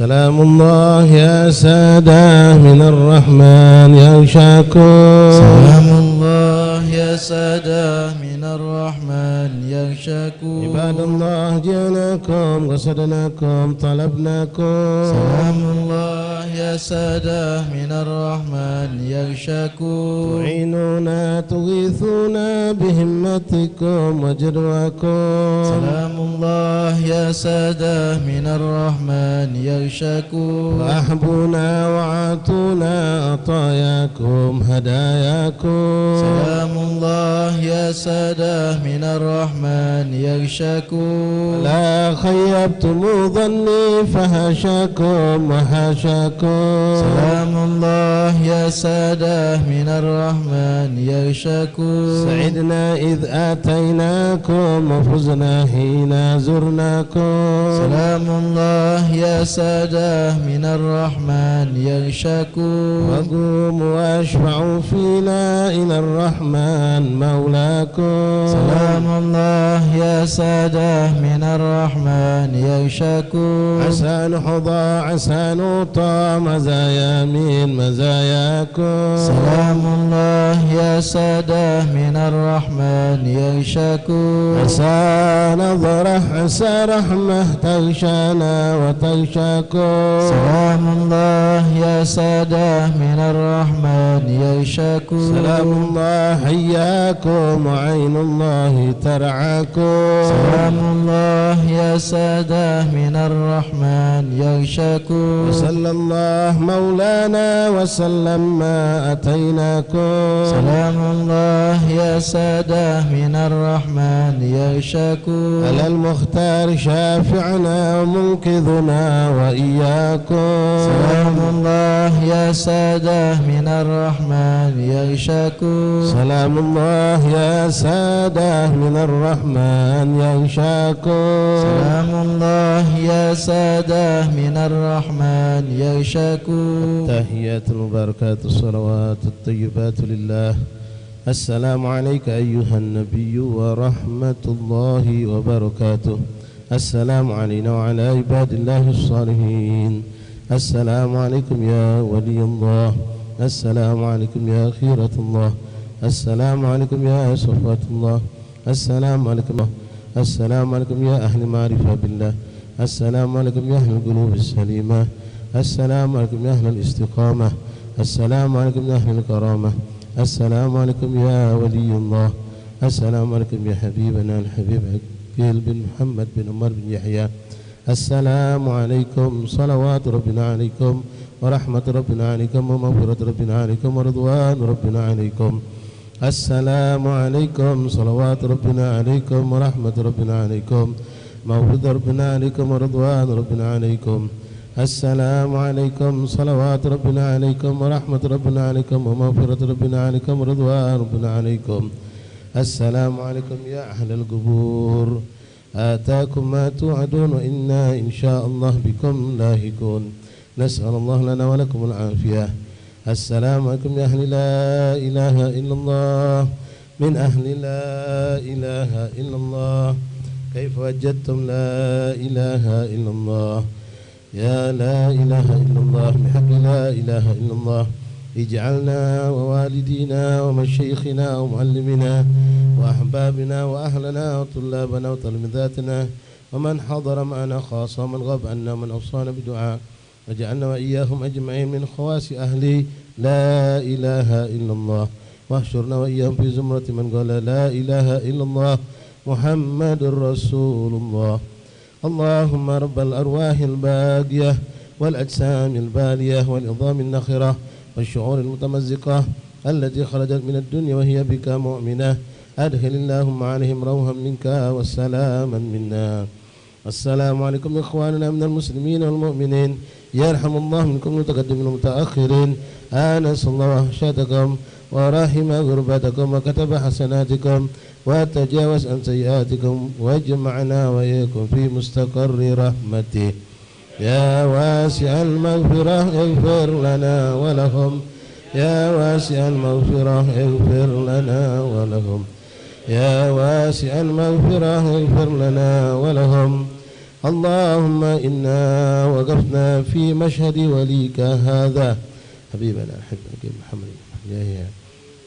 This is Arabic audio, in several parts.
سلام الله يا سادة من الرحمن يغشاكم. سلام الله يا سادة من الرحمن يغشاكم. عباد الله جئناكم قصدناكم طلبناكم. سلام الله يا سادة من الرحمن يغشاكم. تعينونا تغيثونا بهمتكم وجدواكم. سلام الله يا سادة من الرحمن يغشاكم. فأحبونا وعاتونا عطاياكم هداياكم. سلام الله يا سادة من الرحمن يغشاكم. لا خيبتم ظني فهاشاكم وحاشاكم. سلام الله يا سادة من الرحمن يغشاكم. سعدنا إذ آتيناكم وفزنا حين زرناكم. سلام الله يا سادة من الرحمن يغشاكم. وقوموا واشفعوا فينا إلى الرحمن مولاكم. سلام الله يا سادة من الرحمن يغشاكم. عسى نحظى عسى نعطى مزايا من مزاياكم. سلام الله يا سادة من الرحمن يغشاكم. عسى نظرة عسى رحمة تغشانا وتغشاكم. سلام الله يا سادة من الرحمن يغشاكم. سلام الله حياكم وعين الله ترعاكم. سلام الله يا سادة من الرحمن يغشاكم. وصلى الله مولانا وسلم ما أتيناكم. سلام الله يا سادة من الرحمن يغشاكم. على المختار شافعنا ومنقذنا وإياكم. سلام الله يا سادة من الرحمن يغشاكم. سلام الله يا سادة من الرحمن يغشاكم. سلام الله يا سادة من الرحمن يغشاكم. التحيات المباركات الصلوات الطيبات لله. السلام عليك أيها النبي ورحمة الله وبركاته. السلام علينا وعلى عباد الله الصالحين. السلام عليكم يا ولي الله. السلام عليكم يا خيرة الله. السلام عليكم يا صفوة الله. السلام عليكم. السلام عليكم يا أهل معرفة بالله. السلام عليكم يا أهل القلوب السليمة. السلام عليكم يا أهل الاستقامة. السلام عليكم يا أهل الكرامة. السلام عليكم يا ولي الله. السلام عليكم يا حبيبنا الحبيب عقيل بن محمد بن عمر بن يحيى. السلام عليكم صلوات ربنا عليكم ورحمة ربنا عليكم ومغفرة ربنا عليكم ورضوان ربنا عليكم. السلام عليكم صلوات ربنا عليكم ورحمة ربنا عليكم مغفرة ربنا عليكم ورضوان ربنا عليكم. السلام عليكم صلوات ربنا عليكم ورحمة ربنا عليكم ومغفرة ربنا عليكم ورضوان ربنا عليكم. السلام عليكم يا أهل القبور. آتاكم ما توعدون وإنا إن شاء الله بكم لاهقون. نسأل الله لنا ولكم العافية. السلام عليكم يا أهل لا إله إلا الله. من أهل لا إله إلا الله. كيف وجدتم لا إله إلا الله؟ يا لا إله إلا الله بحق لا إله إلا الله. اجعلنا ووالدينا ومشايخنا ومعلمنا وأحبابنا وأهلنا وطلابنا وتلميذاتنا ومن حضر معنا خاصة ومن غاب عنا ومن أوصانا بدعاء واجعلنا وإياهم أجمعين من خواص أهل لا إله إلا الله. واحشرنا وإياهم في زمرة من قال لا إله إلا الله محمد رسول الله. اللهم رب الأرواح الباقية والأجسام البالية والعظام النخرة والشعور المتمزقة التي خرجت من الدنيا وهي بك مؤمنة أدخل اللهم عليهم روحا منك والسلاما منا. السلام عليكم إخواننا من المسلمين والمؤمنين. يرحم الله منكم المتقدمين والمتأخرين. آنس الله وحشتكم ورحم غربتكم وكتب حسناتكم وتجاوز عن سيئاتكم واجمعنا وإياكم في مستقر رحمته. يا واسع المغفرة اغفر لنا ولهم. يا واسع المغفرة اغفر لنا ولهم. يا واسع المغفرة اغفر لنا ولهم. اللهم إنا وقفنا في مشهد وليك هذا حبيبنا حبيبك محمد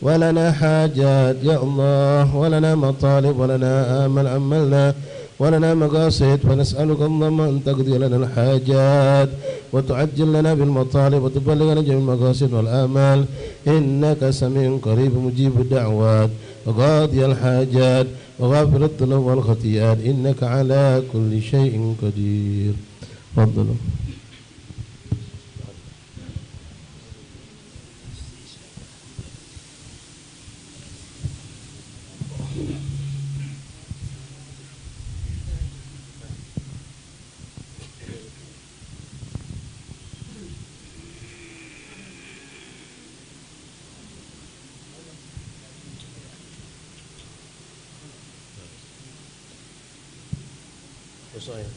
ولنا حاجات يا الله، ولنا مطالب، ولنا آمل أملنا، ولنا مقاصد، فنسألك اللهم أن تقضي لنا الحاجات وتعجل لنا بالمطالب وتبلغنا جميع المقاصد والآمال، إنك سميع قريب مجيب الدعوات وقاضي الحاجات وغافر الذنوب والخطيئات، إنك على كل شيء قدير. تفضلوا. صحيح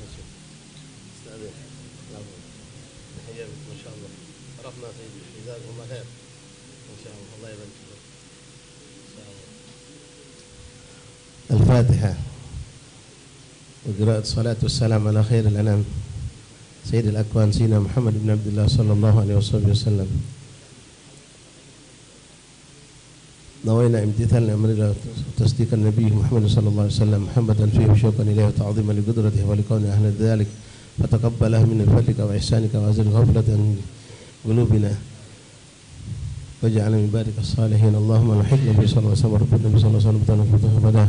استأذن حياك ما شاء الله، عرفنا سيدي جزاكم الله خير ان شاء الله. الله يبارك فيك ان شاء الله. الفاتحة وقراءة الصلاة والسلام على خير الأنام سيد الأكوان سيدنا محمد بن عبد الله صلى الله عليه وسلم. نوينا امتثال أمر الله تصديق النبي محمد صلى الله عليه وسلم محمدا فيه وشوقا إليه وتعظيما لقدرته ولكون أهل ذلك، فتقبله من فضلك وإحسانك وأزل غفلة عن قلوبنا واجعل من بارك الصالحين. اللهم نحق النبي صلى الله عليه وسلم ورب النبي صلى الله عليه وسلم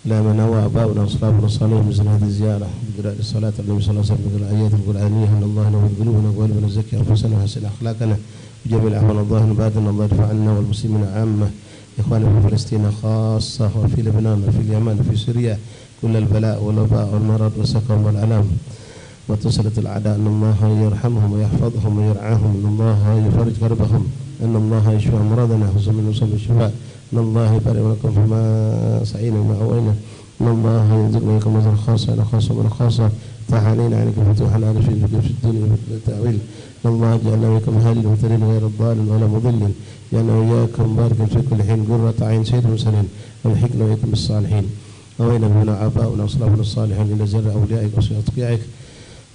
لا من هو أباؤنا وأصحابنا الصالحين مثل هذه الزيارة بقراءة الصلاة على النبي صلى الله عليه وسلم بالآيات القرآنية أن الله نور قلوبنا وقلوبنا زكي أنفسنا وحسن أخلاقنا وجميع الأحوال الظاهرة والباطنة، الله يرفع عنا والمسلمين عامة، إخواننا في فلسطين خاصة وفي لبنان وفي اليمن وفي سوريا كل البلاء والوباء والمرض والسقم والألام وتسلط الأعداء، أن الله يرحمهم ويحفظهم ويرعاهم، أن الله يفرج كربهم، أن الله يشفى أمراضنا خصوصا من وصول الشفاء، أن الله يبارك لكم فيما سعينا وما أوينا، أن الله يرزقنا لكم نظرا خاصة إلى خاصة من خاصة تعالينا عليكم فتوحا على في الدنيا والتأويل، أن الله جعلنا لكم هادي المهتدين غير الضال ولا مضل، جعلنا وإياكم باركا في كل حين قرة عين سيد المرسلين والحكمة وإياكم بالصالحين، أوينا بنا آباؤنا وأصلافنا الصالحين إلى زر أوليائك وأتقيائك،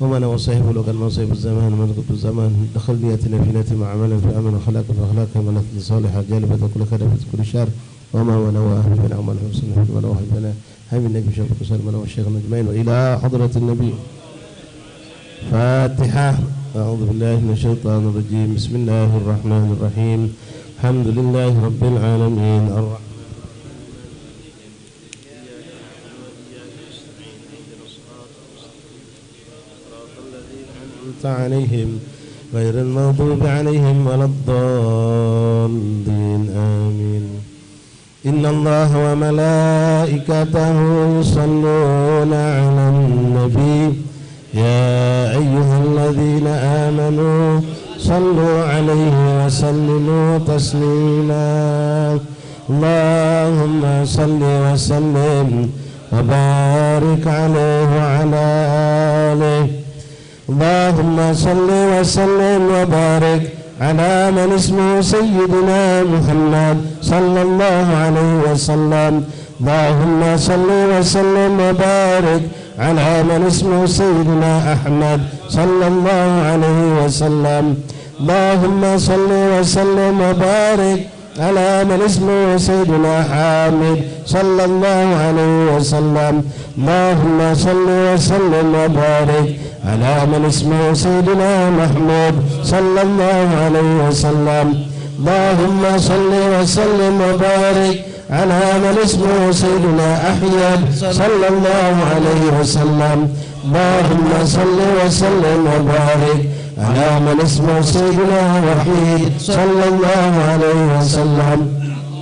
ومن وصيب لك المنصب الزمان من قبل الزمان، دخل نيتنا في نية مع عملا في أمن وخلاق وأخلاق من صالحة جالبة كل خير في كل شر، وما ونواه بنا ومن حسن ونواه بنا حبيب النبي شرف وسلم والشيخ الأجمعين وإلى حضرة النبي. فاتحة. أعوذ بالله من الشيطان الرجيم. بسم الله الرحمن الرحيم. الحمد لله رب العالمين الرحمن عليهم غير المغضوب عليهم ولا الضالين آمين. إن الله وملائكته يصلون على النبي يا أيها الذين آمنوا صلوا عليه وسلموا تسليما. اللهم صل وسلم وبارك عليه وعلى آله. اللهم صل وسلم وبارك على من اسمه سيدنا محمد صلى الله عليه وسلم. اللهم صل وسلم وبارك على من اسمه سيدنا أحمد صلى الله عليه وسلم. اللهم صل وسلم وبارك على من اسمه سيدنا حامد صلى الله عليه وسلم. اللهم صل وسلم وبارك على من اسمه سيدنا محمود صلى الله عليه وسلم. اللهم صل وسلم وبارك على من اسمه سيدنا أحمد صلى الله عليه وسلم. اللهم صل وسلم وبارك على من اسمه سيدنا وحيد صلى الله عليه وسلم.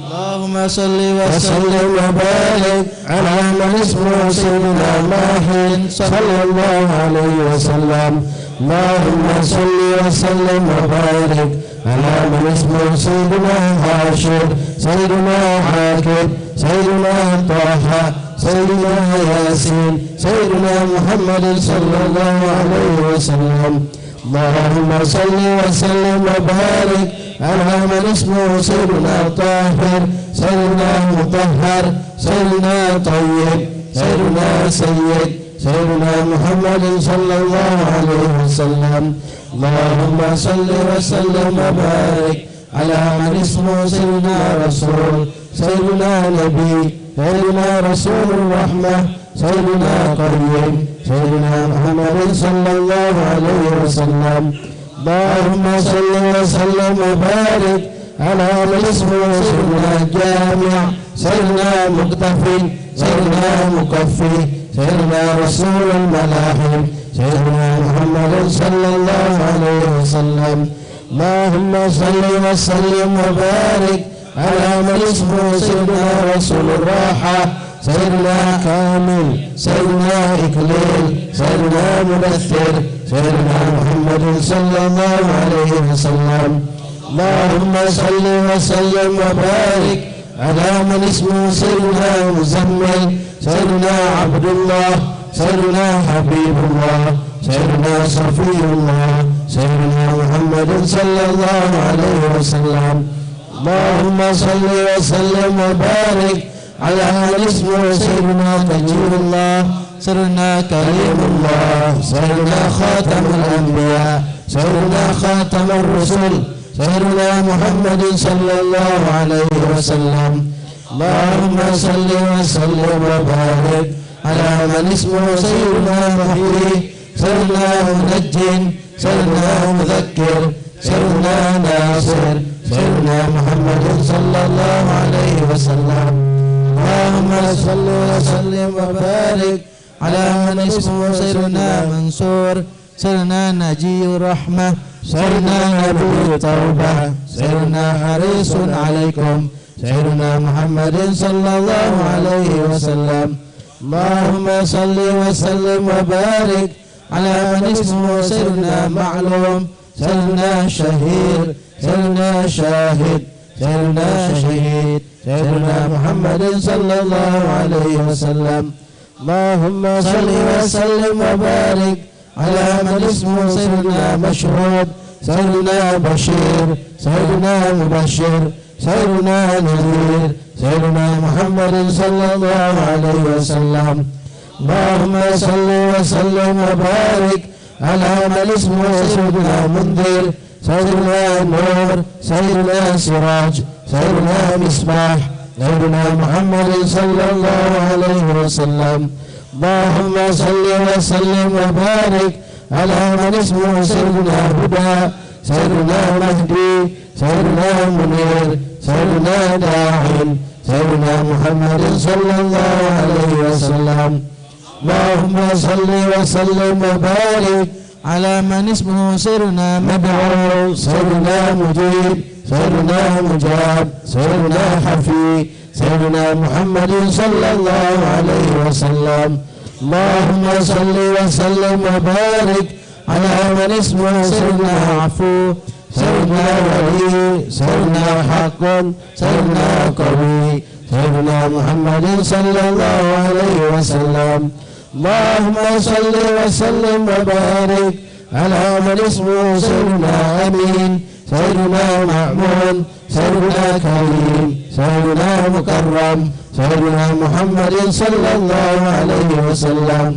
اللهم صل وسلم وبارك على من اسمه سيدنا ماهد صلى الله عليه وسلم. اللهم صل وسلم وبارك على من اسمه سيدنا هاشم سيدنا حاكم سيدنا طه سيدنا ياسين سيدنا محمد صلى الله عليه وسلم. اللهم صل وسلم وبارك على من اسمه سيدنا طاهر سيدنا مطهر سيدنا طيب سيدنا سيد سيدنا محمد صلى الله عليه وسلم. اللهم صل وسلم وبارك على من اسمه سيدنا رسول، سيدنا نبي، سيدنا رسول الرحمة، سيدنا قريب، سيدنا محمد صلى الله عليه وسلم. اللهم صل وسلم وبارك على من اسمه سيدنا جامع، سيدنا مقتفي، سيدنا مكفي، سيدنا رسول الملاحم، سيدنا محمد صلى الله عليه وسلم. اللهم صل وسلم وبارك على من اسمه سيدنا رسول الراحة، سيدنا كامل، سيدنا إكليل، سيدنا مدثر، سيدنا محمد صلى الله عليه وسلم. اللهم صل وسلم وبارك على من اسمه سيدنا مزمل، سيدنا عبد الله، سيدنا حبيب الله، سيدنا صفي الله، سيدنا محمد صلى الله عليه وسلم. اللهم صل وسلم وبارك على من اسمه سيدنا تجيب الله، سيدنا كريم الله، سيدنا خاتم الأنبياء، سيدنا خاتم الرسل، سيدنا محمد صلى الله عليه وسلم. اللهم صل وسلم وبارك على من اسمه سيدنا محيي، سيدنا منجٍ، سيدنا مذكر، سيدنا ناصر، سيدنا محمد صلى الله عليه وسلم. اللهم صل وسلم وبارك على من اسمه سيدنا منصور، سيدنا نجي الرحمة، سيدنا نبي التوبة، سيدنا حريص عليكم، سيدنا محمد صلى الله عليه وسلم. اللهم صل وسلم وبارك على من اسمه سيدنا معلوم، سيدنا شهير، سيدنا شاهد، سيدنا شهيد، سيدنا محمد صلى الله عليه وسلم. اللهم صل وسلم وبارك على من اسمه سيدنا مشهود، سيدنا بشير، سيدنا مبشر، سيدنا نذير، سيدنا محمد صلى الله عليه وسلم. اللهم صل وسلم وبارك على من اسمه سيدنا منذر، سيدنا نور، سيدنا سراج، سيدنا مصباح، سيدنا محمد صلى الله عليه وسلم. اللهم صل وسلم وبارك على من اسمه سيدنا هدى، سيدنا مهدي، سيدنا منير، سيدنا داعٍ، سيدنا محمد صلى الله عليه وسلم. اللهم صل وسلم وبارك على من اسمه سيدنا مدعو، سيدنا مجيب، سيدنا مجاب، سيدنا حفي، سيدنا محمد صلى الله عليه وسلم. اللهم صل وسلم وبارك على من اسمه سيدنا عفو، سيدنا ولي، سيدنا حق، سيدنا قوي، سيدنا محمد صلى الله عليه وسلم. اللهم صل وسلم وبارك على من اسمه سيدنا أمين، سيدنا مأمون، سيدنا كريم، سيدنا مكرم، سيدنا محمد صلى الله عليه وسلم.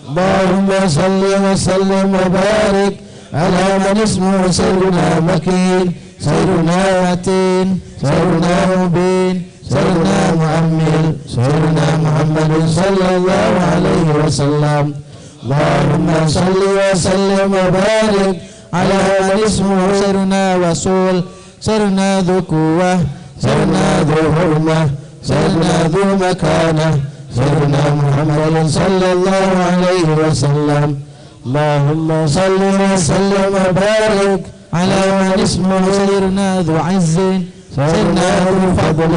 اللهم صل وسلم وبارك على من اسمه سيدنا مكين، سيدنا متين، سيدنا مبين، سيدنا مؤمن، سيدنا محمد صلى الله عليه وسلم. اللهم صل وسلم وبارك على من اسمه سيدنا وصول، سيدنا ذو قوة، سيدنا ذو حرمة، سيدنا ذو مكانة، سيدنا محمد صلى الله عليه وسلم. اللهم صل وسلم وبارك على من اسمه سيدنا ذو عز، سيدنا ذو فضل،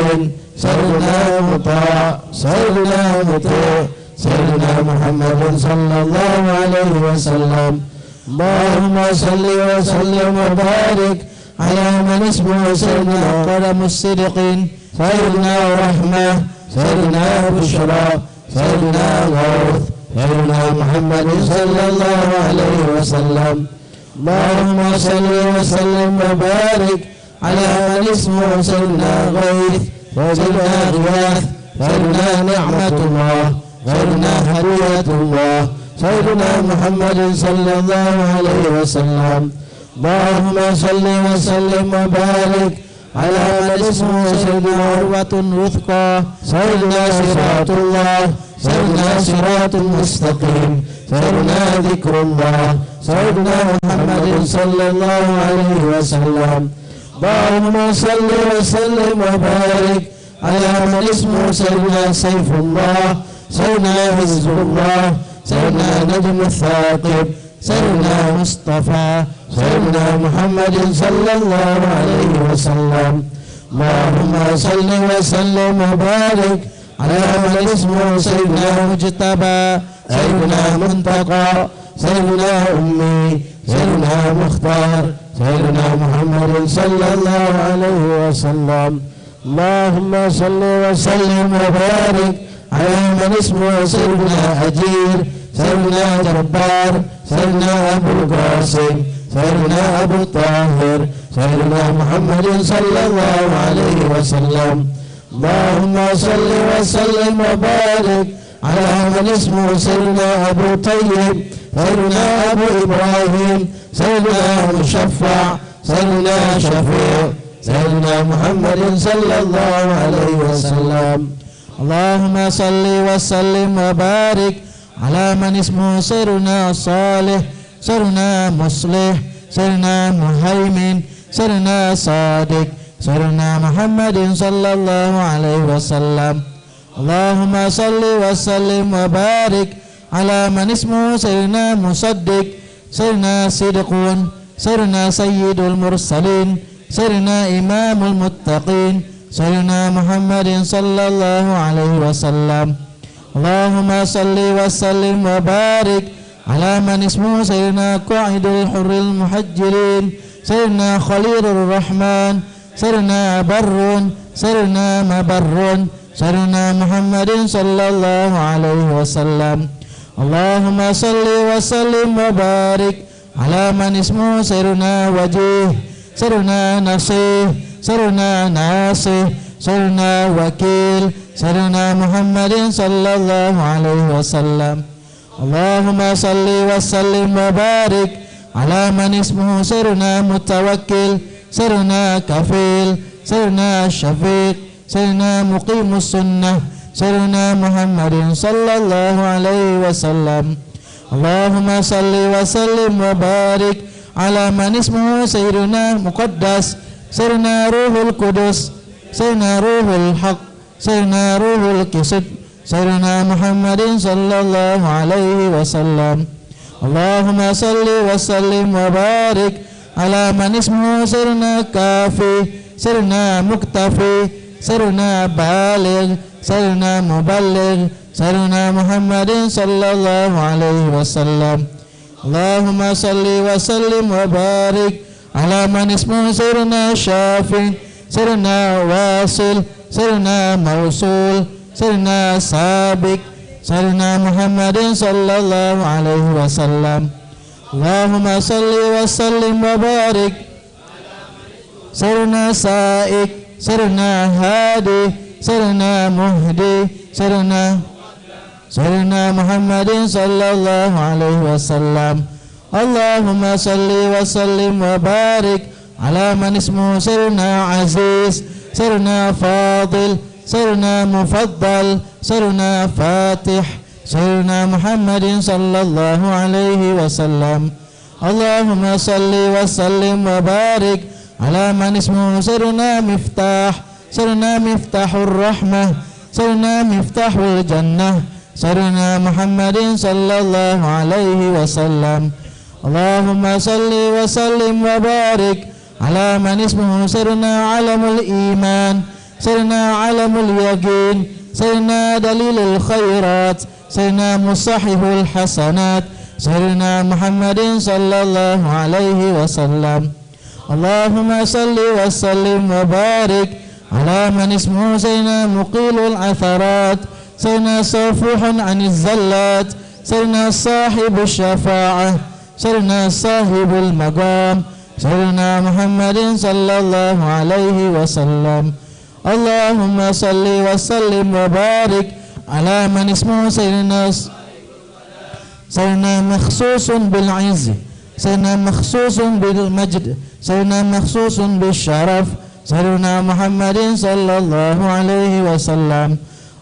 سيدنا مطاع، سيدنا مطيع، سيدنا محمد صلى الله عليه وسلم. اللهم صل وسلم وبارك على من اسمه سيدنا قلم الصدق، سيدنا رحمة، سيدنا بشرى، سيدنا غوث، سيدنا محمد صلى الله عليه وسلم. اللهم صل وسلم وبارك على من اسمه سيدنا غيث، سيدنا غياث، سيدنا نعمة الله، سيدنا هدية الله سيدنا محمد صلى الله عليه وسلم. اللهم صل وسلم وبارك على من اسمه سيدنا عروة الوثقى سيدنا صراط الله سيدنا صراط مستقيم سيدنا ذكر الله سيدنا محمد صلى الله عليه وسلم. اللهم صل وسلم وبارك على من اسمه سيدنا سيف الله سيدنا حزب الله سيدنا نجم الثاقب سيدنا مصطفى سيدنا محمد صلى الله عليه وسلم. اللهم صل وسلم وبارك على من اسمه سيدنا مجتبى سيدنا منتقى سيدنا أمي سيدنا مختار سيدنا محمد صلى الله عليه وسلم. اللهم صل وسلم وبارك على من اسمه سيدنا أجير سيدنا جبار سيدنا أبو القاسم سيدنا أبو طاهر سيدنا محمد صلى الله عليه وسلم. اللهم صل وسلم وبارك على من اسمه سيدنا أبو طيب سيدنا أبو إبراهيم سيدنا مشفع سيدنا شفيع سيدنا محمد صلى الله عليه وسلم. اللهم صل وسلم وبارك على من اسمه سيدنا صالح سيدنا مصلح سيدنا مهيمن سيدنا صادق سيدنا محمد صلى الله عليه وسلم. اللهم صل وسلم وبارك على من اسمه سيدنا مصدق سيدنا صدقون سيدنا سيد المرسلين سيدنا إمام المتقين سيدنا محمد صلى الله عليه وسلم. اللهم صل وسلم وبارك على من اسمه سيدنا قائد الحر المحجرين سيدنا خليل الرحمن سيدنا بر سيدنا مبر سيدنا محمد صلى الله عليه وسلم. اللهم صل وسلم وبارك على من اسمه سيدنا وجيه سيدنا نصيح سيدنا ناصح سيدنا وكيل سيدنا محمد صلى الله عليه وسلم. اللهم صل وسلم وبارك على من اسمه سيدنا متوكل سيدنا كفيل سيدنا شفيق سيدنا مقيم السنة سيدنا محمد صلى الله عليه وسلم. اللهم صل وسلم وبارك على من اسمه سيدنا مقدس سيدنا روح القدس سيدنا روح الحق سيدنا روح الكسب سيدنا محمد صلى الله عليه وسلم. اللهم صل وسلم وبارك على من اسمه سيدنا كافي سيدنا مكتفي سيدنا بالغ سيدنا مبلغ سيدنا محمد صلى الله عليه وسلم. اللهم صل وسلم وبارك على من اسمه سيدنا شافي سيدنا واصل سيدنا موصول سيدنا سابق سيدنا محمد صلى الله عليه وسلم. اللهم صل وسلم وبارك سيدنا سائق سيدنا هادي سيدنا مهدي سيدنا محمد صلى الله عليه وسلم. اللهم صل وسلم وبارك على من اسمه سيدنا عزيز سيدنا فاضل سيدنا مفضل سيدنا فاتح سيدنا محمد صلى الله عليه وسلم. اللهم صل وسلم وبارك على من اسمه سيدنا مفتاح سيدنا مفتاح الرحمة سيدنا مفتاح الجنة سيدنا محمد صلى الله عليه وسلم. اللهم صل وسلم وبارك على من اسمه سيدنا علم الإيمان سيدنا علم اليقين سيدنا دليل الخيرات سيدنا مصحح الحسنات سيدنا محمد صلى الله عليه وسلم. اللهم صل وسلم وبارك على من اسمه سيدنا مقيل العثرات سيدنا صفوح عن الزلات سيدنا صاحب الشفاعة سيدنا صاحب المقام سيدنا محمد صلى الله عليه وسلم. اللهم صل وسلم وبارك على من اسمه سيدنا مخصوص بالعز، سيدنا مخصوص بالمجد، سيدنا مخصوص بالشرف، سيدنا محمد صلى الله عليه وسلم.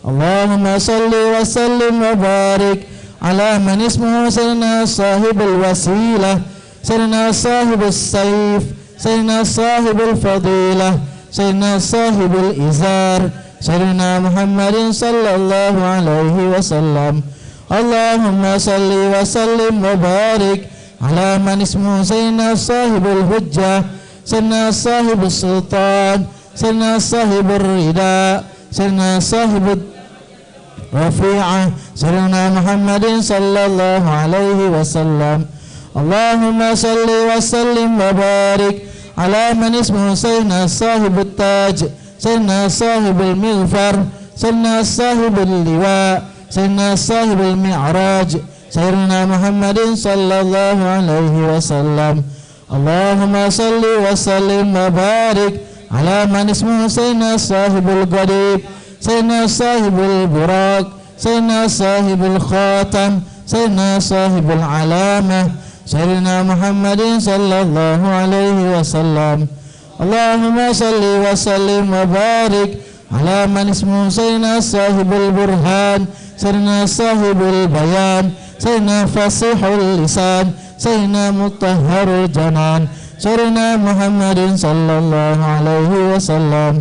اللهم صل وسلم وبارك على من اسمه سيدنا صاحب الوسيلة، سيدنا صاحب السيف، سيدنا صاحب الفضيلة، سيدنا صاحب الإزار، سيدنا محمد صلى الله عليه وسلم. اللهم صل وسلم وبارك على من اسمه سيدنا صاحب الحجة، سيدنا صاحب السلطان، سيدنا صاحب الرداء، سيدنا صاحب الرفيعة، سيدنا محمد صلى الله عليه وسلم. اللهم صل وسلم وبارك على من اسمه سيدنا صاحب التاج، سيدنا صاحب المغفر، سيدنا صاحب اللواء، سيدنا صاحب المعراج، سيدنا محمد صلى الله عليه وسلم. اللهم صل وسلم وبارك على من اسمه سيدنا صاحب القريب، سيدنا صاحب البراق، سيدنا صاحب الخاتم، سيدنا صاحب العلامة، سيدنا محمد صلى الله عليه وسلم. اللهم صل وسلم وبارك على من اسمه سيدنا صاحب البرهان، سيدنا صاحب البيان، سيدنا فصيح اللسان، سيدنا مطهر الجنان، سيدنا محمد صلى الله عليه وسلم.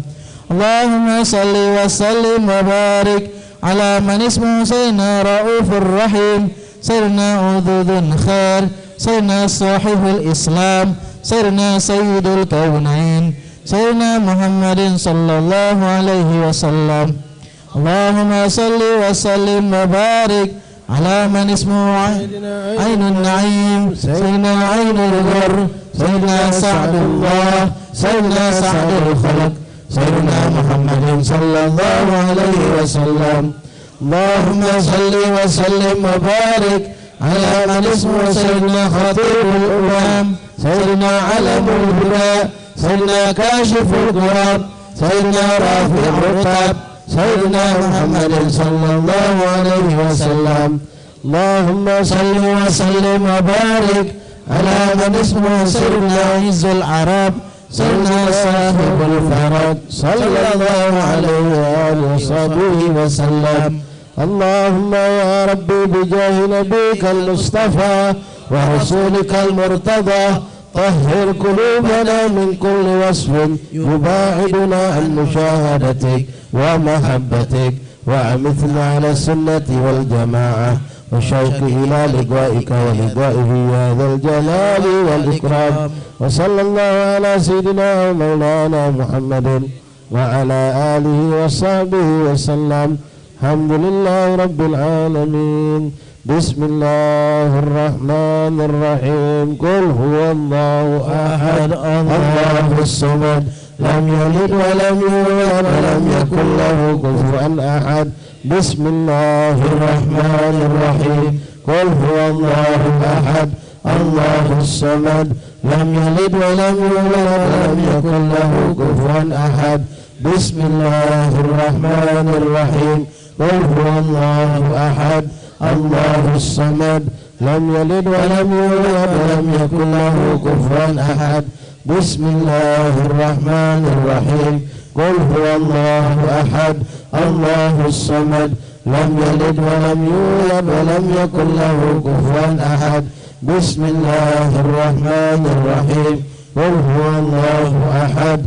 اللهم صل وسلم وبارك على من اسمه سيدنا رؤوف الرحيم، سيدنا عذوذ الخير، سيدنا صاحب الإسلام، سيدنا سيد الكونين، سيدنا محمد صلى الله عليه وسلم. اللهم صل وسلم وبارك على من اسمه عين النعيم، سيدنا عين الغر، سيدنا سعد الله، سيدنا سعد الخلق، سيدنا محمد صلى الله عليه وسلم. اللهم صل وسلم وبارك على من اسمه سيدنا خطيب الأمم، سيدنا علم الهدى، سيدنا كاشف الكرب، سيدنا رافع الرتب، سيدنا محمد صلى الله عليه وسلم. اللهم صل وسلم وبارك على من اسمه سيدنا عز العرب، سيدنا صاحب الفرج، صلى الله عليه وآله وصحبه وسلم. اللهم يا ربي بجاه نبيك المصطفى ورسولك المرتضى طهر قلوبنا من كل وصف يباعدنا عن مشاهدتك ومحبتك، وأمثنا على السنة والجماعة والشوق إلى لقائك ولقائه يا ذا الجلال والإكرام. وصلى الله على سيدنا ومولانا محمد وعلى آله وصحبه وسلم. الحمد لله رب العالمين. بسم الله الرحمن الرحيم. قل هو الله أحد الله الصمد لم يلد ولم يولد ولم يكن له كفوا أحد. بسم الله الرحمن الرحيم. قل هو الله أحد الله الصمد لم يلد ولم يولد ولم يكن له كفوا أحد. بسم الله الرحمن الرحيم. قل هو الله أحد الله الصمد لم يلد ولم يولد ولم يكن له كفوا أحد. بسم الله الرحمن الرحيم. قل هو الله أحد الله الصمد لم يلد ولم يولد ولم يكن له كفوا أحد. بسم الله الرحمن الرحيم. قل هو الله أحد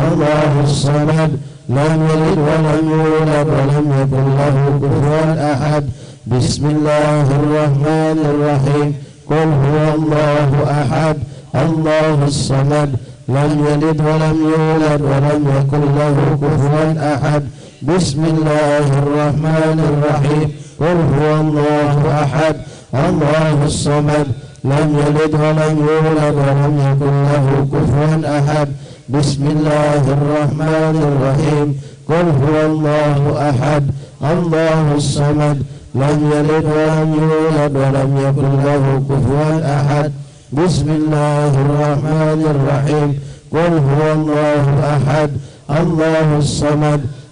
الله الصمد لم يلد ولم يولد ولم يكن له كفوا أحد. بسم الله الرحمن الرحيم. قل هو الله أحد الله الصمد لم يلد ولم يولد ولم يكن له كفوا أحد. بسم الله الرحمن الرحيم. قل هو الله أحد الله الصمد لم يلد ولم يولد ولم يكن له كفوا أحد. بسم الله الرحمن الرحيم. قل هو الله أحد الله الصمد لم يلد ولم يولد ولم يكن له كفوا أحد. بسم الله الرحمن الرحيم. قل هو الله أحد الله الصمد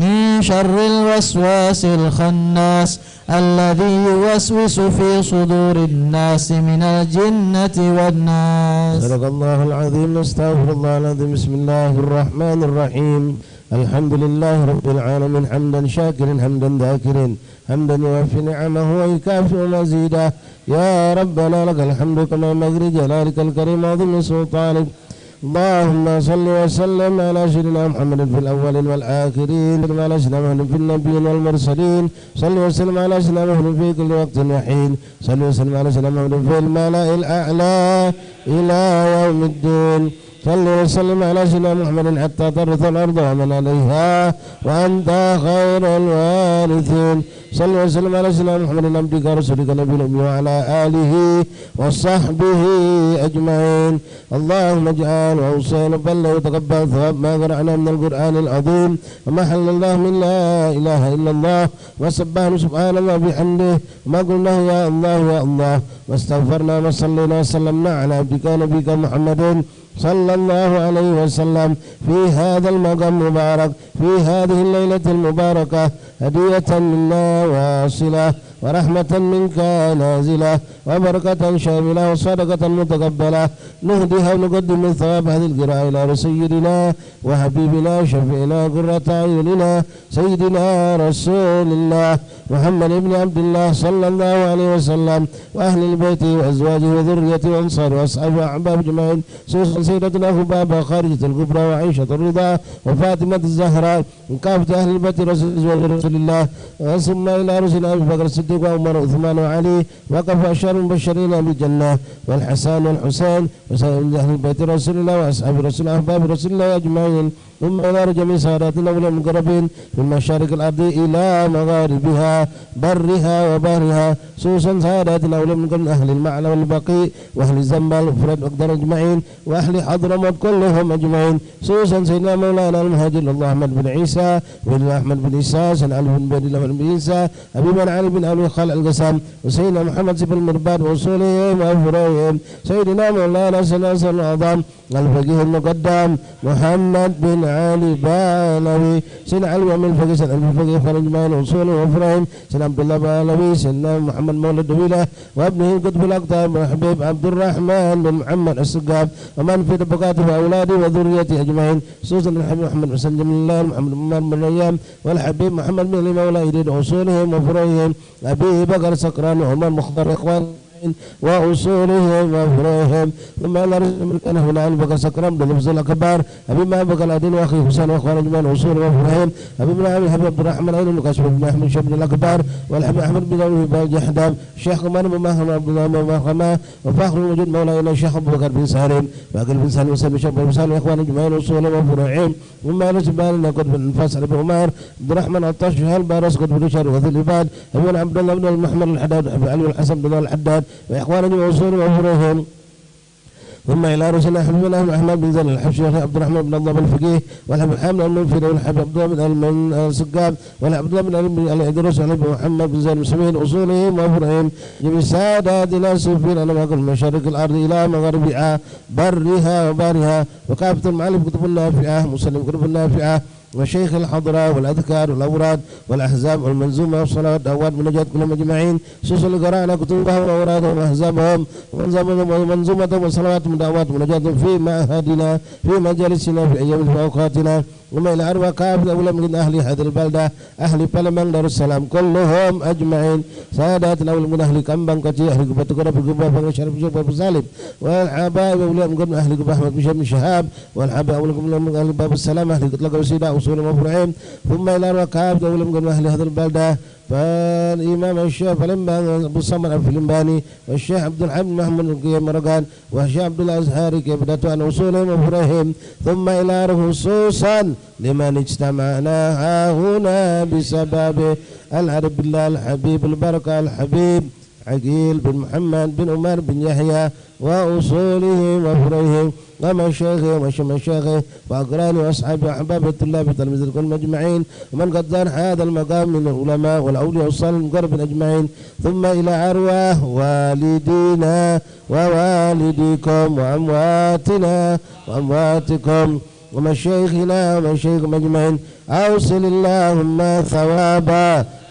من شر الوسواس الخناس الذي يوسوس في صدور الناس من الجنة والناس. صدق الله العظيم. نستغفر الله العظيم. بسم الله الرحمن الرحيم. الحمد لله رب العالمين حمدا شاكرا حمدا ذاكرا حمدا يوفي نعمه ويكافئ مزيدا. يا ربنا لك الحمد كما مجري جلالك الكريم عظيم سلطانك. اللهم صل وسلم على سيدنا محمد في الأولين والآخرين وعلى سيدنا محمد في النبيين والمرسلين. صل وسلم على سيدنا محمد في كل وقت وحين. صل وسلم على سيدنا محمد في الملأ الأعلى إلى يوم الدين. صل وسلم على سيدنا محمد حتى ترث الأرض ومن عليها وأنت خير الوارثين. صل وسلم على سيدنا محمد عبدك ورسولك نبي الأمي وعلى آله وصحبه أجمعين. اللهم اجعل وأوصينا بلغ وتقبل ثواب ما قرأنا من القرآن العظيم وما حل الله من لا إله إلا الله وسبحانه سبحان الله بحمده وما قلناه يا الله يا الله واستغفرنا وصلينا وسلمنا على عبدك ونبيك محمد صلى الله عليه وسلم في هذا المقام المبارك في هذه الليلة المباركة هدية منا واصلة ورحمة منك نازلة وبركة شاملة وصدقة متقبلة نهديها ونقدم من ثواب هذه القراءة إلى سيدنا وحبيبنا شفينا قرة أعيننا سيدنا رسول الله محمد بن عبد الله صلى الله عليه وسلم وأهل البيت وأزواجه وذريته وأنصاره وأصحابه وأحباب أجمعين خصوصا سيدتنا خبابة خارجة الكبرى وعائشة الرضا وفاطمة الزهراء وكافة أهل البيت رسول الله ثم إلى رسل أبي بكر الصديق وعمر وعثمان وعلي وكفى أشهر المبشرين بالجنة والحسن والحسين وسائر أهل البيت رسول الله وأصحاب رسول الله وأحباب رسول الله أجمعين. ثم إلى جميع ساداتنا والمقربين من مشارق الأرض إلى مغاربها برها وبحرها خصوصا ساداتنا من أهل المعنى والبقيع وأهل الزنبل وفرد وقدر أجمعين وأهل حضرموت كلهم أجمعين خصوصا سيدنا مولانا المهاجر الله أحمد بن عيسى بن أحمد بن عيسى سن علي بن بن الله بن عيسى أبي بن علي بن أبي خالد القسام وسيدنا محمد سيف المرباد وصولهم وأفرهم سيدنا مولانا سناسل العظام الفقيه المقدم محمد بن علي بالوي سيدنا علي بن الفقيه سيدنا الفقيه خالد جمال وصوله وأفرهم سيدنا عبد الله بالوي سيدنا محمد مولد دويلة وابنه قطب الأقطاب وحبيب عبد الرحمن بن محمد السقاف ومن في طبقاته وأولاده وذريته أجمعين خصوصا الحبيب محمد حسن جميل الله محمد بن ريان والحبيب محمد بن مولى يريد أصولهم وفروعهم أبي بكر سكران وعمر مختار إخوان وأصولهم وفروعهم ثم إلى رسول هنا عن بكر سكران بن لفظ الأكبر أبي ما بكر الأدين وأخي حسين وأخوان أجمعين وأصولهم وفروعهم أبي بن أبي حبيب عبد الرحمن أيضا وكاشف بن أحمد شبن الأكبر والحبيب أحمد بن أبي جحدم الشيخ قمر بن مهر عبد الله بن مهرمة وفاخر الوجود مولانا الشيخ أبو بكر بن سالم وأقل بن سالم وسلم الشيخ بن سالم وأخوان أجمعين وأصولهم وفروعهم ثم إلى سبحان قد بن فاسر بن عمر عبد الرحمن الطاش هالبارس قد بن شهر وذي العباد أبو عبد الله بن محمد الحداد أبو علي والحسن بن الحداد وإخوان أجمعين وأصولهم وفروعهم ثم إلى رسولنا حبيبنا أحمد بن زين الحبشي عبد الرحمن بن الله بن الفقيه والحبيب حامد المنفذ والحبيب عبد الله بن السقاب والعبد الله بن الإدريس والحبيب محمد بن زين المسلمين أصولهم وفرعهم جميع ساداتنا الصوفيين على مكان مشارق الأرض إلى مغربها برها وبارها وكافة المعالم كتب النافعة مسلم كتب النافعة وشيخ الحضرة والأذكار والأوراد والأحزاب والمنزومة والصلاة والدعوات من نجاة كلهم أجمعين سوس القراءة كتبهم وأورادهم وأحزابهم ومنزومتهم وصلواتهم ودعواتهم ونجاتهم في معهدنا في مجالسنا في أيام وأوقاتنا وما إلى أربع كافة أولى من أهل هذه البلدة أهل بلمان دار السلام كلهم أجمعين ساداتنا أولى من أهل كمبان كتي أهل قبة قرب قبة بن شرف جوب أبو سالم والحبائب أولى من أهل قبة أحمد بن شهاب والحبائب أولى من أهل باب السلام أهل قتلق وسيدة أصول وفرعين ثم إلى أربع كافة أولى من أهل هذه البلدة فالإمام الشيخ فلنباني أبو صمد الفلنباني والشيخ عبد الحميد محمد القيم مرقان والشيخ عبد الله الأزهري كيف عن أصولهم وفرعهم ثم إلى خصوصا لمن اجتمعنا هنا بسبب العرب بالله الحبيب البركة الحبيب عقيل بن محمد بن عمر بن يحيى وأصولهم وفرعهم ومشايخه ومشايخه وأقرانه وأصحابه وأحباب الطلاب وتلاميذ الكل أجمعين ومن قد زار هذا المقام من العلماء والأولياء والصالحين المقرب أجمعين ثم إلى أرواح والدينا ووالديكم وأمواتنا وأمواتكم ومشايخنا ومشايخهم أجمعين. أوصل اللهم ثواب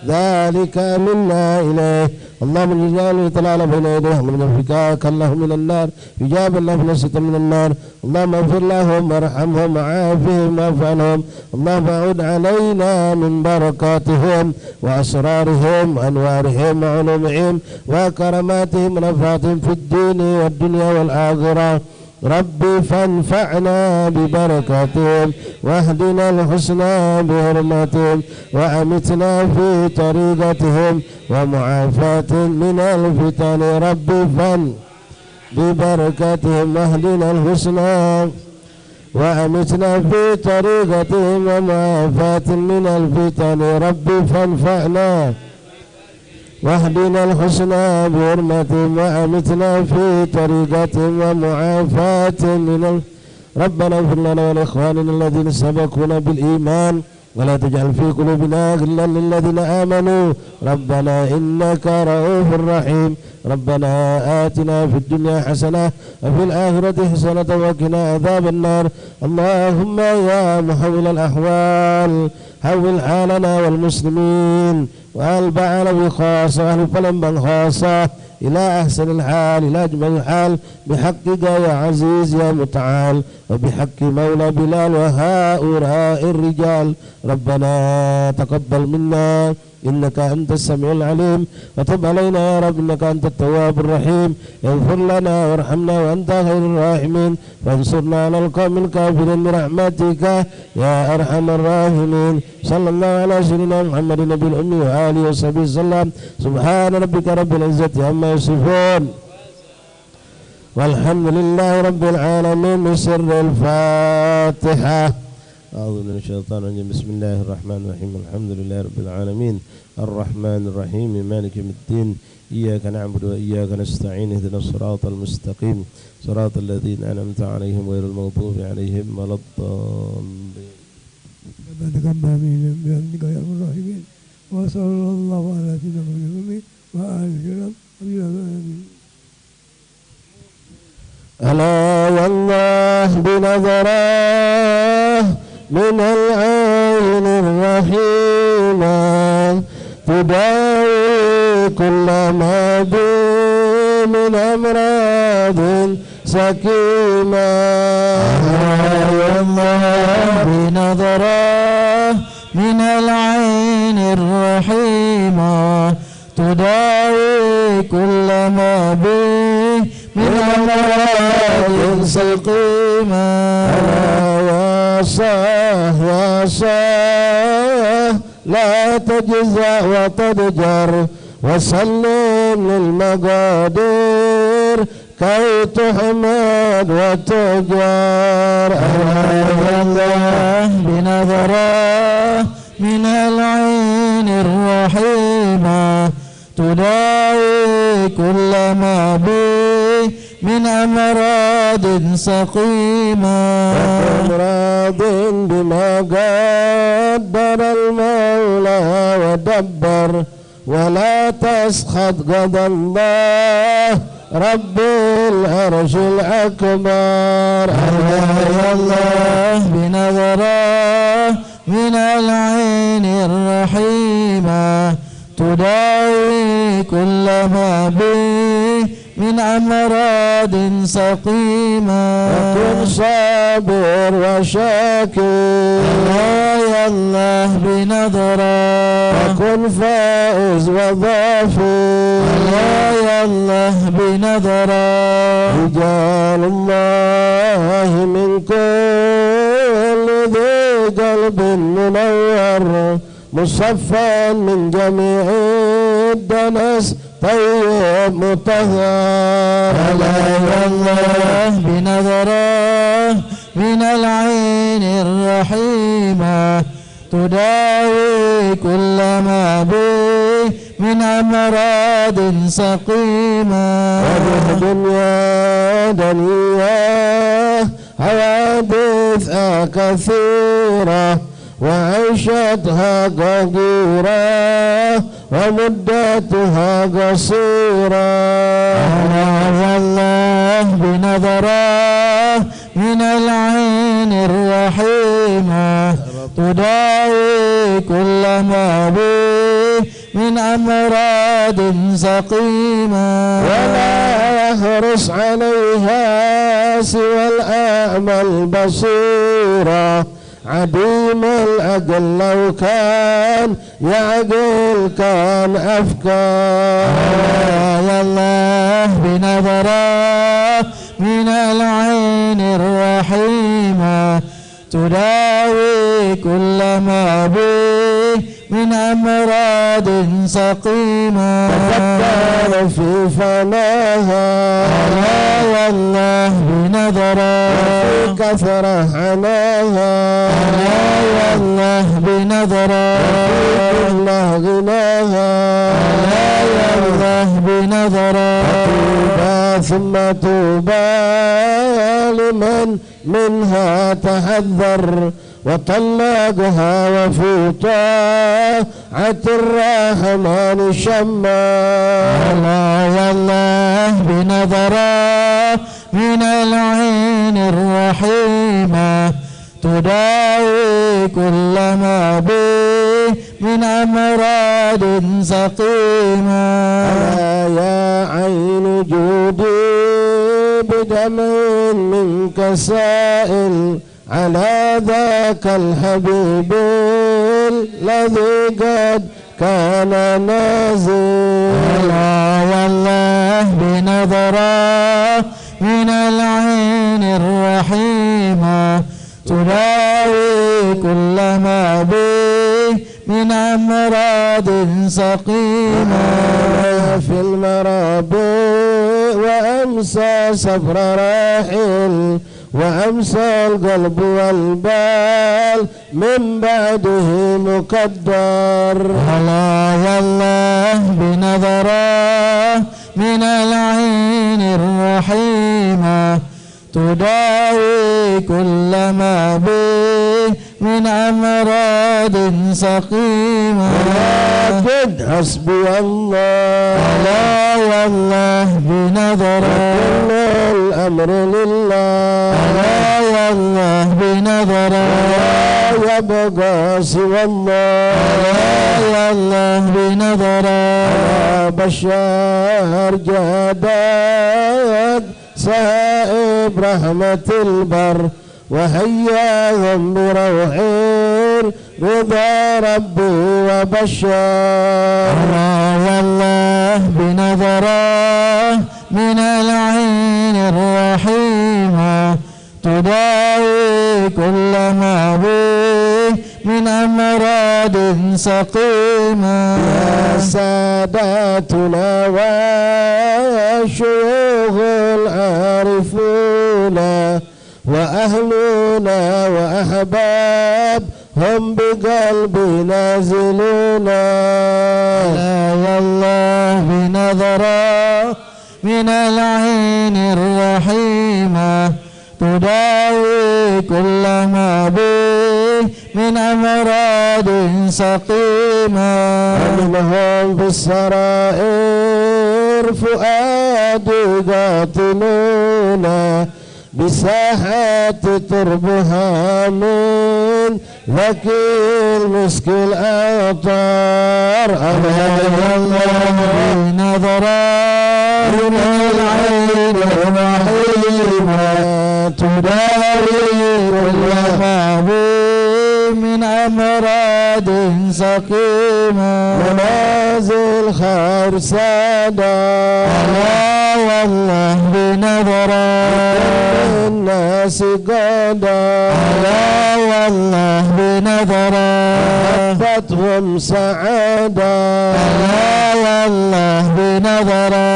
ذلك منا إليه. اللهم اجعل يطلع بين يديه من فكاك الله من النار، يجاب الله نفسه من النار. اللهم اغفر لهم وارحمهم وعافهم واعف عنهم. اللهم اعد علينا من بركاتهم وأسرارهم وأنوارهم وعلومهم وكراماتهم ونفعاتهم في الدين والدنيا والآخرة. ربي فانفعنا ببركاتهم واهدنا الحسنى بحرماتهم وأمتنا في طريقتهم ومعافاة من الفتن. ربي فان ببركاتهم واهدنا الحسنى وأمتنا في طريقتهم ومعافاة من الفتن. ربي فانفعنا واهدنا الحسنى بحرمتهم وأمتنا في طريقتهم ومعافاة من ربنا اغفر لنا ولإخواننا الذين سبقونا بالإيمان ولا تجعل في قلوبنا غلا للذين آمنوا ربنا إنك رؤوف رحيم. ربنا آتنا في الدنيا حسنة وفي الآخرة حسنة وقنا عذاب النار. اللهم يا محول الأحوال حول حالنا والمسلمين والبعل خاصة وأهل فلم خاصة إلى أحسن الحال إلى أجمل الحال بحقك يا عزيز يا متعال وبحق مولى بلال وهؤلاء الرجال. ربنا تقبل منا إنك أنت السميع العليم وتب علينا يا رب إنك أنت التواب الرحيم. اغفر لنا وارحمنا وأنت خير الراحمين وانصرنا على القوم الكافرين برحمتك يا أرحم الراحمين. صلى الله على سيدنا محمد النبي الأمي وآله وصحبه وسلم. سبحان ربك رب العزة عما يصفون والحمد لله رب العالمين. بسر الفاتحة. أعوذ بالله من الشيطان الرجيم. بسم الله الرحمن الرحيم. الحمد لله رب العالمين الرحمن الرحيم مالك يوم الدين. إياك نعبد وإياك نستعين. اهدنا الصراط المستقيم صراط الذين أنعمت عليهم غير المغضوب عليهم ولا الضالين. ربنا تقبل منا بحمدك يا أرحم الراحمين. وصلى الله على سيدنا محمد وآله وسلم. ألا والله بنظره من العين الرحيمة تداوي كل ما بي من أمراض سكيمة. ألا والله بنظره من العين الرحيمة تداوي كل ما به من أمراض سقيمة. يا صاه لا تجزع وتضجر وسلم للمقادير كي تحمد وتجار. الله بنظره من العين الرحيمة تداوي كل ما به من أمراض سقيمة. راض بما قدر المولى ودبر ولا تسخط قضى الله رب العرش الأكبر. الله بنظره من العين الرحيمة تداوي كل ما به من أمراض سقيمة. وكن صابر وشاكر يا الله بنظره وكن فائز وظافر يا الله بنظره. رجال الله من كل ذي قلب منور مصفى من جميع الدنس طيب مطهر. يا الله بنظره من العين الرحيمة تداوي كل ما به من أمراض سقيمة. الدنيا دنيا حوادث كثيرة وعيشتها قديرة ومدتها قصيرة. الله بنظره من العين الرحيمة تداوي كل ما به من أمراض سقيمة ولا يحرص عليها سوى الأعمى البصيرة عديم العقل لو كان يعقل كان أفكار يا الله بنظرة من العين الرحيمة تداوي كل ما به من أمراض سقيمة تفكر في فناها يا الله بنظرة وفي كثرة عناها يا الله بنظرة وفي كله غناها يا الله بنظرة توبى ثم توبى لمن منها تحذر وطلقها وفي طاعة الرحمن شمّا يا الله بنظرة من العين الرحيمة تداوي كل ما به من أمراض سقيمة يا عين جودي بدمع منك سائل على ذاك الحبيب الذي قد كان نازل يا الله بنظرة من العين الرحيمة تداوي كل ما به من أمراض سقيمة في المرابع وأمسى صبر راحل وأمسى القلب والبال من بعده مقدر يا الله بنظرة من العين الرحيمة تداوي كل ما به من أمراض سقيمة لكن حسبي الله يا الله بنظرة كل الأمر لله يا الله بنظرة لا يبقى سوى الله يا الله بنظرة بشار جداد سائب رحمة البر وهياهم بروح رضا ربي وبشار يا الله بنظرة من العين الرحيمة تداوي كل ما به من أمراض سقيمة يا ساداتنا والشيوخ العارفون وأهلنا وأحباب هم بقلبي نازلون يا الله بنظرة من العين الرحيمة تداوي كل ما به من أمراض سقيمة منهم في السرائر فؤاد قاتلون بساحات تربها من ذكي المسك الأطار يا الله بنظرة من العين الرحيمة تداوي كل ما به من أمراض سقيمة منازل خير سادة يا الله بنظرة الناس قادة يا الله بنظرة حفتهم سعادة يا الله بنظرة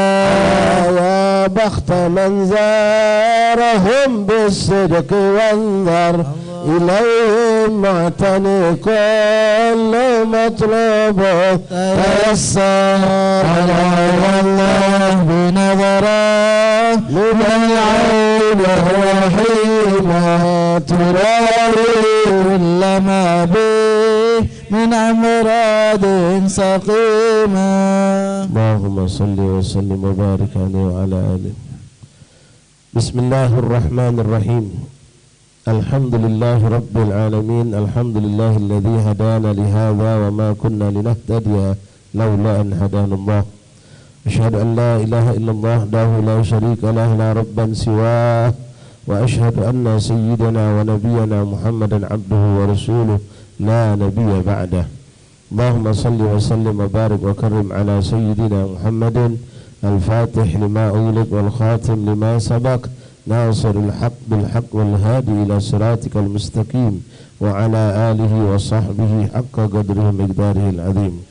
يا بخت من زارهم بالصدق وانظر إليهم معتني كل مطلوبه تيسر يا الله بنظرة من العين الرحيمة تراوي كل ما به من أمراض سقيمة. اللهم صل وسلم وبارك عليه وعلى آله. بسم الله الرحمن الرحيم. Alhamdulillah Rabbil Alamin. Alhamdulillahilladzi hadana lihadza wa ma kunna linahtadiya laula an hadanallah. Asyhadu an la ilaha illallah wahdahu la syarika lah la rabban siwah wa asyhadu anna sayyidana wa nabiyyana Muhammadan abduhu wa rasuluh la nabiyya ba'dah. Allahumma salli wa sallim wa barik wa karrim ala sayyidina Muhammadin al-fatih lima ughliq wal khatim lima sabaq ناصر الحق بالحق والهادي إلى صراطك المستقيم وعلى آله وصحبه حق قدره مقداره العظيم.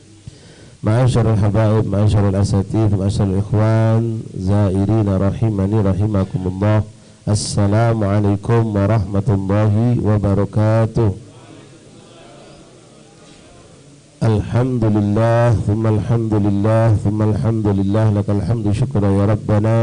معاشر الحبائب، معاشر الأساتذة، معاشر الإخوان زائرين رحمني رحمكم الله، السلام عليكم ورحمة الله وبركاته. الحمد لله ثم الحمد لله ثم الحمد لله لك الحمد شكرا يا ربنا.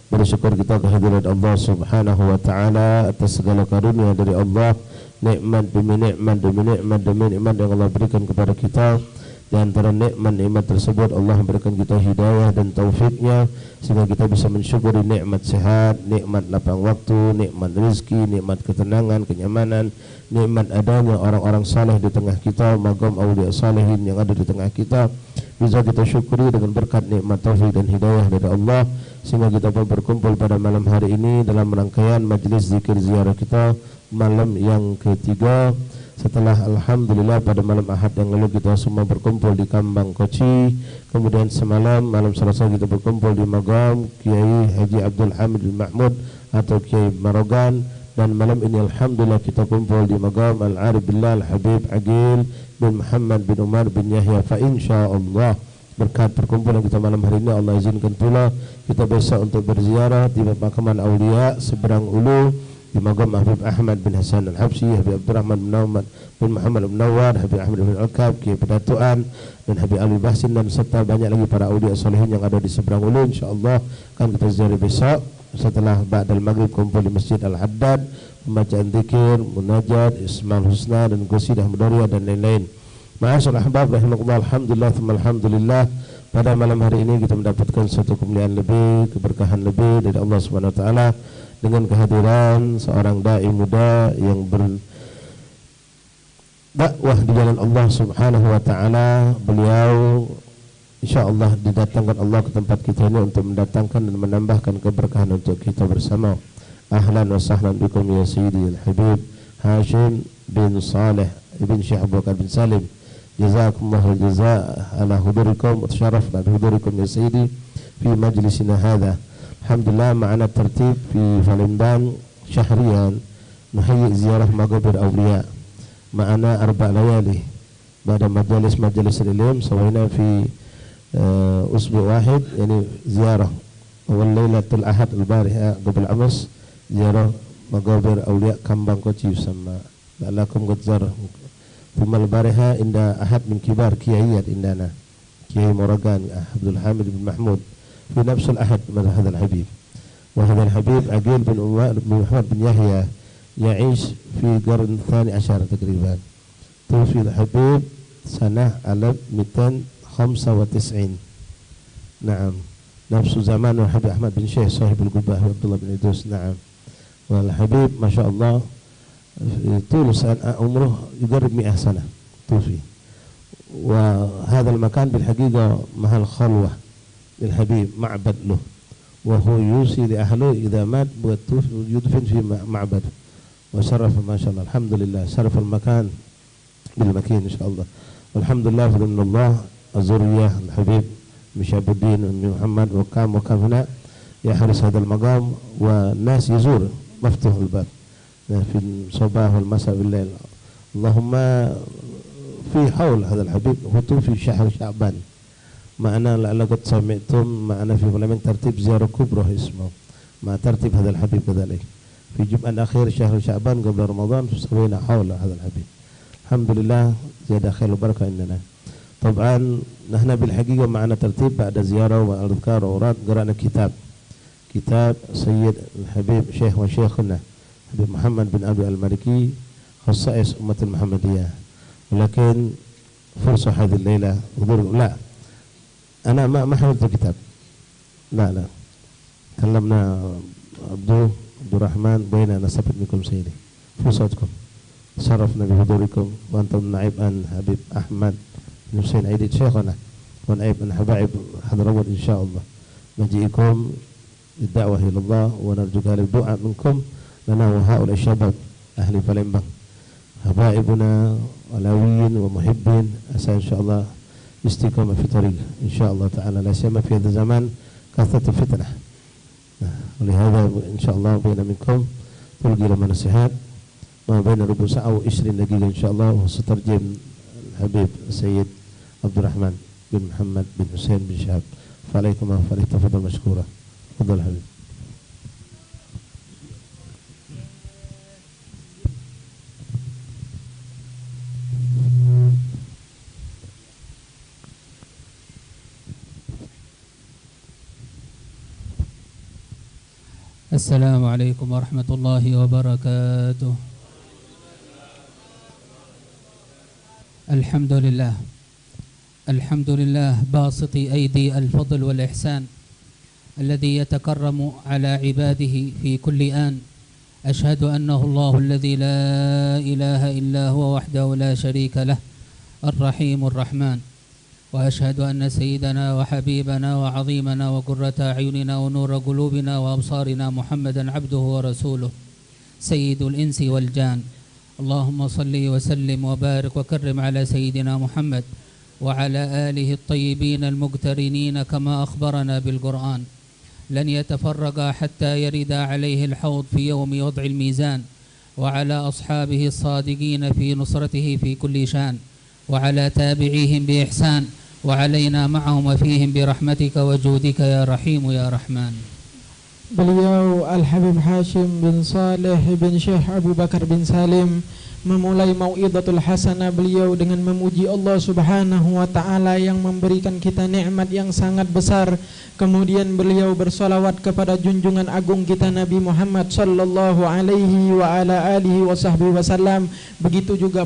Bersyukur kita kehadirat Allah Subhanahu wa taala atas segala karunia dari Allah, nikmat demi nikmat demi nikmat demi nikmat yang Allah berikan kepada kita. Di antara nikmat-nikmat tersebut Allah memberikan kita hidayah dan taufiknya sehingga kita bisa mensyukuri nikmat sehat, nikmat lapang waktu, nikmat rezeki, nikmat ketenangan, kenyamanan, nikmat adanya orang-orang saleh di tengah kita, magam aulia salihin yang ada di tengah kita. Bisa kita syukuri dengan berkat nikmat taufik dan hidayah dari Allah sehingga kita berkumpul pada malam hari ini dalam rangkaian majelis zikir ziarah kita malam yang ketiga setelah alhamdulillah pada malam Ahad yang lalu kita semua berkumpul di Kambang Koci, kemudian semalam malam Selasa kita berkumpul di Magam Kiai Haji Abdul Hamid bin Mahmud atau Kiai Marogan, dan malam ini alhamdulillah kita kumpul di Magam Al-Arif Billah Al-Habib Agil bin Muhammad bin Umar bin Yahya. Fa insyaallah berkat perkumpulan kita malam hari ini Allah izinkan pula kita besok untuk berziarah di pemakaman aulia seberang Ulu di Magam Habib Ahmad bin Hasan Al-Habsyi, Habib Abdurrahman bin Muhammad bin Nawar, Habib Ahmad bin Al-Kab, Kiai Pedatuan dan Habib Ali Bahsin dan serta banyak lagi para aulia salihin yang ada di seberang Ulu. Insyaallah akan kita ziarah besok setelah ba'dal maghrib kumpul di Masjid Al-Haddad, pembacaan zikir, munajat, Ismaul Husna dan qasidah mudariyah dan lain-lain. Ma'asyar ahbab rahimakumullah, alhamdulillah thumma alhamdulillah, pada malam hari ini kita mendapatkan satu kemuliaan lebih, keberkahan lebih dari Allah Subhanahu wa taala dengan kehadiran seorang dai muda yang berdakwah di jalan Allah Subhanahu wa taala. Beliau insyaallah didatangkan Allah ke tempat kita ini untuk mendatangkan dan menambahkan keberkahan untuk kita bersama. Ahlan wa sahlan bikum ya Sayyidi Al-Habib Hashim bin Saleh ibn Syekh Abu Bakar bin Salim. Jazakumullahu jazaa ala hudurikum wa tasharrafna bi hudurikum ya Sayyidi fi majlisina hadha. Alhamdulillah ma'ana tertib fi Palembang syahriyan nuhayyi ziarah maqabir awliya ma'ana 4 layali ba'da majalis al-ilm sawayna fi usbu wahid yani ziarah awal lailatul ahad al-bariha qabl amas ziarah maqabir awliya Kambang Koci yusamma la'allakum qad zarah ثم البارحة عند أحد من كبار كيائيات عندنا كيائي مورغان عبد الحميد بن محمود في نفس الأحد من هذا الحبيب. وهذا الحبيب عقيل بن محمد بن يحيى يعيش في القرن ال12 تقريبا. توفي الحبيب سنة 1295. نعم نفس زمان الحبيب أحمد بن شيخ صاحب القبة عبد الله بن إدريس. نعم والحبيب ما شاء الله طول عمره يقرب 100 سنة توفي. وهذا المكان بالحقيقة محل خلوة للحبيب، معبد له، وهو يوصي لأهله إذا مات يدفن في معبد. وشرف ما شاء الله الحمد لله شرف المكان بالمكين إن شاء الله. والحمد لله بإذن الله الذرية الحبيب شهاب الدين محمد وكام هنا يحرس هذا المقام، والناس يزور مفتوح الباب في الصباح والمساء والليل. اللهم في حول هذا الحبيب هو توفي شهر شعبان معنا لقد سمعتم معنا في فلمن ترتيب زيارة كبرى اسمه مع ترتيب هذا الحبيب كذلك في جمعة أخير شهر شعبان قبل رمضان سوينا حول هذا الحبيب. الحمد لله زيادة خير وبركة عندنا. طبعا نحن بالحقيقة معنا ترتيب بعد زيارة وأذكار وأوراد قرأنا كتاب سيد الحبيب شيخ وشيخنا حبيب محمد بن أبي المالكي خصائص أمة المحمدية. ولكن فرصة هذه الليلة لا أنا ما حملت الكتاب، لا كلمنا عبد الرحمن بين نستفيد منكم سيدي فرصتكم. شرفنا بحضوركم وأنتم نائب عن حبيب أحمد بن حسين عيدي شيخنا ونائب عن حبايب حضرموت إن شاء الله. مجيئكم للدعوة إلى الله ونرجو الدعاء منكم لنا وهؤلاء الشباب أهل Palembang حبائبنا علويين ومحبين أسأل إن شاء الله استقامة في طريق إن شاء الله تعالى. لا سيما في هذا الزمان كثرة الفتنة. ولهذا إن شاء الله بين منكم تلقي لما نصيحات ما بين ربع ساعة و20 دقيقة إن شاء الله. وسترجم الحبيب السيد عبد الرحمن بن محمد بن حسين بن شهاب. فعليكم فليتفضل مشكورا. تفضل حبيب. السلام عليكم ورحمة الله وبركاته. الحمد لله باسط أيدي الفضل والإحسان الذي يتكرم على عباده في كل آن. أشهد أنه الله الذي لا إله إلا هو وحده لا شريك له الرحيم الرحمن. وأشهد أن سيدنا وحبيبنا وعظيمنا وقرة أعيننا ونور قلوبنا وأبصارنا محمدا عبده ورسوله سيد الإنس والجان. اللهم صل وسلم وبارك وكرم على سيدنا محمد وعلى آله الطيبين المقترنين كما أخبرنا بالقرآن لن يتفرقا حتى يرد عليه الحوض في يوم وضع الميزان، وعلى أصحابه الصادقين في نصرته في كل شان، وعلى تابعيهم بإحسان، وعلينا معهم وفيهم برحمتك وجودك يا رحيم يا رحمن. Beliau Al-Habib Hashim bin Saleh bin Syekh Abu Bakar bin Salim memulai mau'idatul hasanah beliau dengan memuji Allah Subhanahu wa taala yang memberikan kita nikmat yang sangat besar. Kemudian beliau bersolawat kepada junjungan agung kita Nabi Muhammad sallallahu alaihi wa ala alihi wasallam. Begitu juga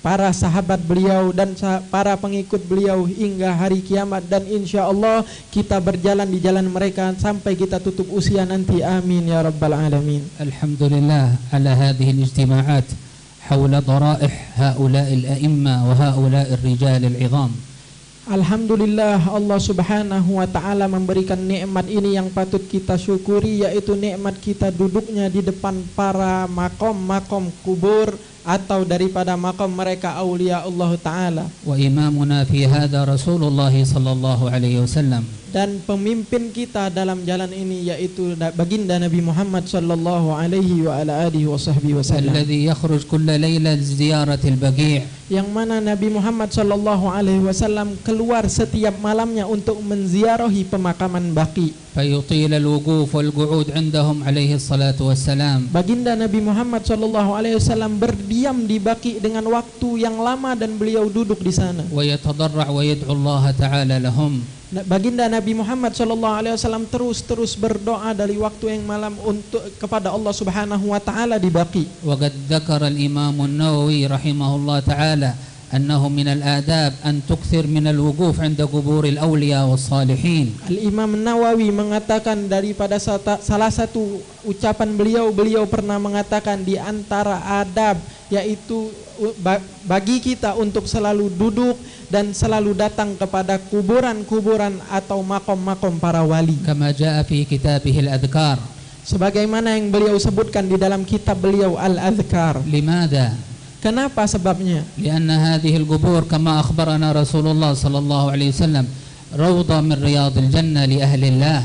para sahabat beliau dan para pengikut beliau hingga hari kiamat, dan insya Allah kita berjalan di jalan mereka sampai kita tutup usia nanti. Amin ya rabbal alamin. Alhamdulillah ala hadhihi al-ijtima'at hawla dharaih haula'i al-a'imma wa haula'i ar-rijal al-'idham. Alhamdulillah, Allah Subhanahu wa ta'ala memberikan nikmat ini yang patut kita syukuri, yaitu nikmat kita duduknya di depan para makom-makom kubur atau daripada makam mereka aulia Allah Ta'ala. Wa imamuna fi hadha Rasulullah sallallahu alaihi wasallam. Dan pemimpin kita dalam jalan ini yaitu baginda Nabi Muhammad sallallahu alaihi wa ala alihi wasallam. Alladhi yakhruj kulla layla ziyarati al-Baqi'. Yang mana Nabi Muhammad sallallahu alaihi wasallam keluar setiap malamnya untuk menziarahi pemakaman Baqi'. Fayutil al-wuquf wal-qu'ud 'indahum alaihi salatu wassalam. Baginda Nabi Muhammad sallallahu alaihi wasallam berdiam di Baqi' dengan waktu yang lama dan beliau duduk di sana. Wa yatadarra' wa yad'u Allah ta'ala lahum. Baginda Nabi Muhammad sallallahu alaihi wasallam terus berdoa dari waktu yang malam untuk kepada Allah Subhanahu wa taala di Baqi'. Wa qad dzakara al-Imam an-Nawawi rahimahullah ta'ala annahu min al-adab an tukthir min al-wuquf 'inda qubur al-awliya was-salihin. Al-Imam Nawawi mengatakan daripada salah satu ucapan beliau pernah mengatakan di antara adab yaitu bagi kita untuk selalu duduk dan selalu datang kepada kuburan-kuburan atau makom-makom para wali. Kama jaa fi kitabih al-adhkar. Sebagaimana yang beliau sebutkan di dalam kitab beliau Al-Adhkar. Limadha? Kenapa sebabnya? Lianna hadhihi al-qubur kama akhbarana Rasulullah sallallahu alaihi wasallam rawda min riyadil jannah li ahlillah.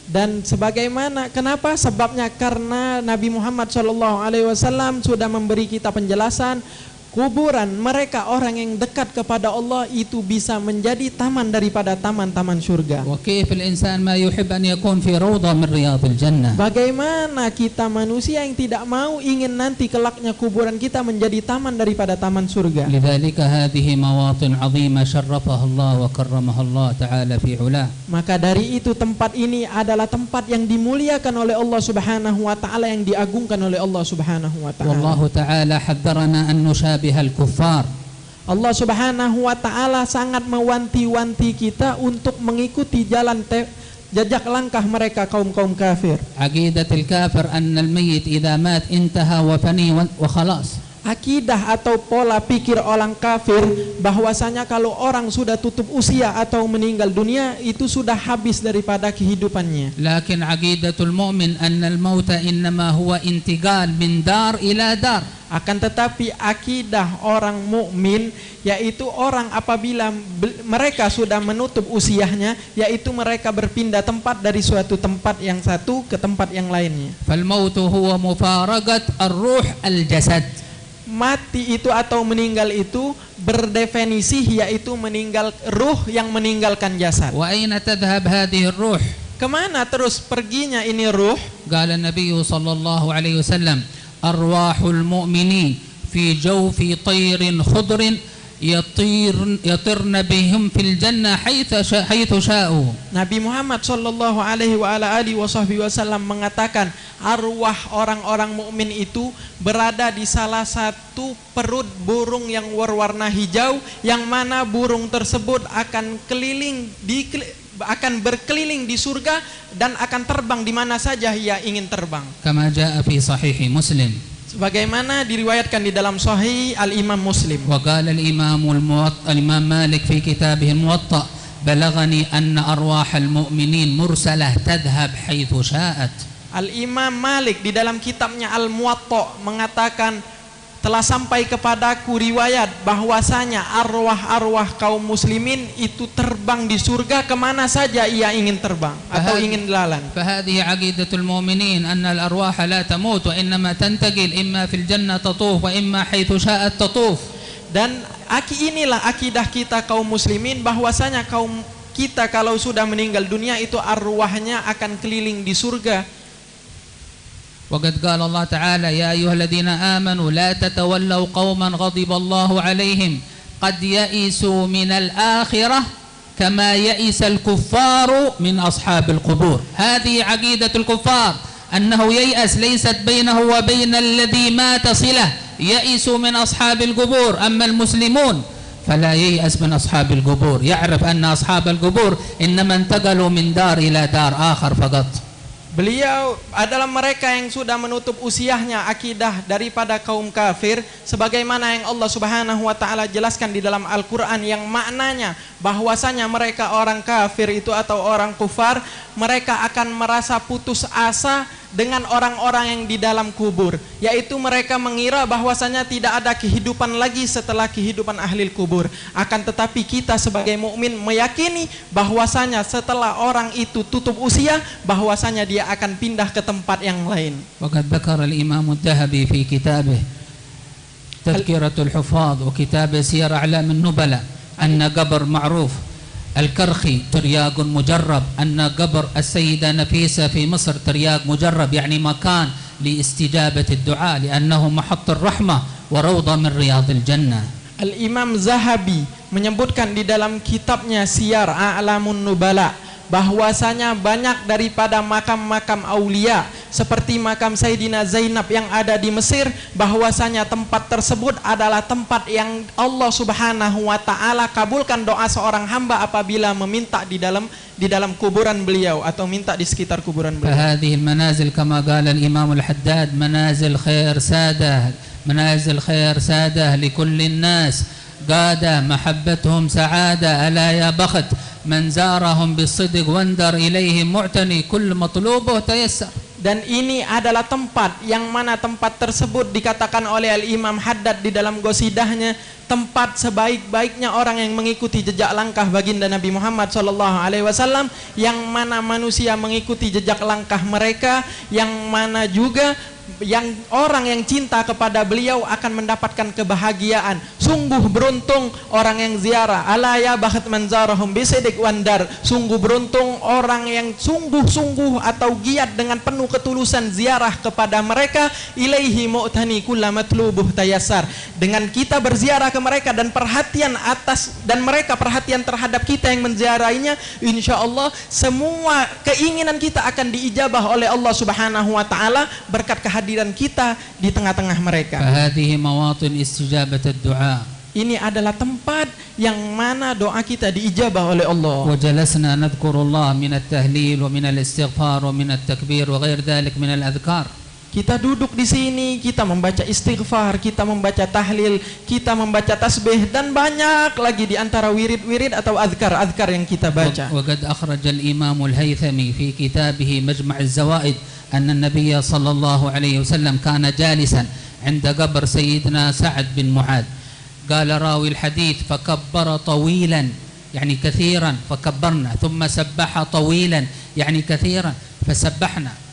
Dan sebagaimana kenapa sebabnya? Karena Nabi Muhammad sallallahu alaihi wasallam sudah memberi kita penjelasan kuburan mereka orang yang dekat kepada Allah itu bisa menjadi taman daripada taman-taman surga. Wa kayfa al-insan ma yuhib an yakun fi rawda min riyadil jannah. Bagaimana kita manusia yang tidak mau ingin nanti kelaknya kuburan kita menjadi taman daripada taman surga. Lidzalika hadhihi mawatin 'azimah syarrafaha Allah wa karramaha Allah ta'ala fi 'ulah. Maka dari itu tempat ini adalah tempat yang dimuliakan oleh Allah Subhanahu wa taala, yang diagungkan oleh Allah Subhanahu wa taala. Wallahu ta'ala haddharana an nushabihal kuffar. Allah Subhanahu wa taala sangat mewanti-wanti kita untuk mengikuti jalan jejak langkah mereka kaum-kaum kafir. عقيدة الكافر أن الميت إذا مات انتهى وفني وخلاص. Akidah atau pola pikir orang kafir bahwasanya kalau orang sudah tutup usia atau meninggal dunia itu sudah habis daripada kehidupannya. لكن عقيدة المؤمن أن الموت إنما هو انتقال من دار إلى دار. Akan tetapi akidah orang mukmin yaitu orang apabila mereka sudah menutup usianya yaitu mereka berpindah tempat dari suatu tempat yang satu ke tempat yang lainnya. فالموت هو مفارقة الروح الجسد. Mati itu atau meninggal itu berdefinisi yaitu meninggal ruh yang meninggalkan jasad. وأين تذهب هذه الروح؟ Kemana terus perginya ini ruh? قال النبي صلى الله عليه وسلم أرواح المؤمنين في جوف طير خضر يطرن بهم في الجنة حيث شاءوا. Nabi Muhammad sallallahu alaihi wasallam mengatakan arwah orang-orang mukmin itu berada di salah satu perut burung yang berwarna hijau yang mana burung tersebut akan berkeliling di surga dan akan terbang di mana saja ia ingin terbang. Kama jaa fi sahih Muslim. Sebagaimana diriwayatkan di dalam Sahih Al-Imam Muslim. Wa qala al-Imam Malik fi kitabih Al-Muwatta balaghani anna arwah al-mu'minin mursalah tadhhab haitsu sya'at. Al-Imam Malik di dalam kitabnya Al-Muwatta mengatakan telah sampai kepadaku riwayat bahwasanya arwah-arwah kaum muslimin itu terbang di surga kemana saja ia ingin terbang atau ingin lalang. فهذه عقيدة المؤمنين أن الأرواح لا تموت وإنما تنتقل إما في الجنة تطوف وإما حيث شاءت تطوف. Dan inilah akidah kita kaum muslimin bahwasanya kaum kita kalau sudah meninggal dunia itu arwahnya akan keliling di surga. وقد قال الله تعالى يا أيها الذين آمنوا لا تتولوا قوما غضب الله عليهم قد يئسوا من الآخرة كما يئس الكفار من أصحاب القبور. هذه عقيدة الكفار أنه ييأس ليست بينه وبين الذي مات صلة يئسوا من أصحاب القبور. أما المسلمون فلا ييأس من أصحاب القبور يعرف أن أصحاب القبور إنما انتقلوا من دار إلى دار آخر فقط. Beliau adalah mereka yang sudah menutup usianya akidah daripada kaum kafir sebagaimana yang Allah Subhanahu wa taala jelaskan di dalam Al-Qur'an yang maknanya bahwasanya mereka orang kafir itu atau orang kufar mereka akan merasa putus asa dengan orang-orang yang di dalam kubur, yaitu mereka mengira bahwasanya tidak ada kehidupan lagi setelah kehidupan ahli kubur. Akan tetapi kita sebagai mukmin meyakini bahwasanya setelah orang itu tutup usia bahwasanya dia akan pindah ke tempat yang lain. Waqad dzakara al-Imam Adz-Dzahabi fi kitabih Tadhkiratul Huffaz wa kitab Siyar A'lam an-Nubala anna qabr ma'ruf الكرخي ترياق مجرب أن قبر السيدة نفيسة في مصر ترياق مجرب يعني مكان لاستجابة الدعاء لأنه محط الرحمة وروضة من رياض الجنة. Al-Imam Zahabi menyebutkan di dalam kitabnya Siyar A'lamun Nubala bahwasanya banyak daripada makam-makam aulia seperti makam Sayyidina Zainab yang ada di Mesir bahwasanya tempat tersebut adalah tempat yang Allah Subhanahu wa taala kabulkan doa seorang hamba apabila meminta di dalam kuburan beliau atau minta di sekitar kuburan beliau. فهذه المنازل كما قال الإمام الحداد منازل خير سادة لكل الناس قادة محبتهم سعادة ألا يا بخت من زارهم بالصدق واندر إليهم معتني كل مطلوبه تيسر. Dan ini adalah tempat yang mana tempat tersebut dikatakan oleh Al-Imam Haddad di dalam gosidahnya tempat sebaik-baiknya orang yang mengikuti jejak langkah baginda Nabi Muhammad SAW yang mana manusia mengikuti jejak langkah mereka yang mana juga yang orang yang cinta kepada beliau akan mendapatkan kebahagiaan. Sungguh beruntung orang yang ziarah. Ala ya bakhat man zarahum bisidq wandar. Sungguh beruntung orang yang sungguh-sungguh atau giat dengan penuh ketulusan ziarah kepada mereka. Ilaihi mu'tani kulla matlubuh tayassar. Dengan kita berziarah ke mereka dan perhatian atas dan mereka perhatian terhadap kita yang menziarahinya, insyaallah semua keinginan kita akan diijabah oleh Allah Subhanahu wa taala berkat kehadiran kita di tengah-tengah mereka. فهذه مواطن استجابة الدعاء. Ini adalah tempat yang mana doa kita diijabah oleh Allah. وجلسنا نذكر الله من التهليل ومن الاستغفار ومن التكبير وغير ذلك من الأذكار. Kita duduk di sini, kita membaca istighfar, kita membaca tahlil, kita membaca tasbih, dan banyak lagi di antara wirid-wirid atau azkar-azkar yang kita baca. وقد أخرج الإمام الهيثمي في كتابه مجمع الزوائد أن النبي صلى الله عليه وسلم كان جالسا عند قبر سيدنا سعد بن معاذ. قال راوي الحديث فكبر طويلا يعني كثيرا فكبرنا ثم سبح طويلا يعني كثيرا فسبحنا.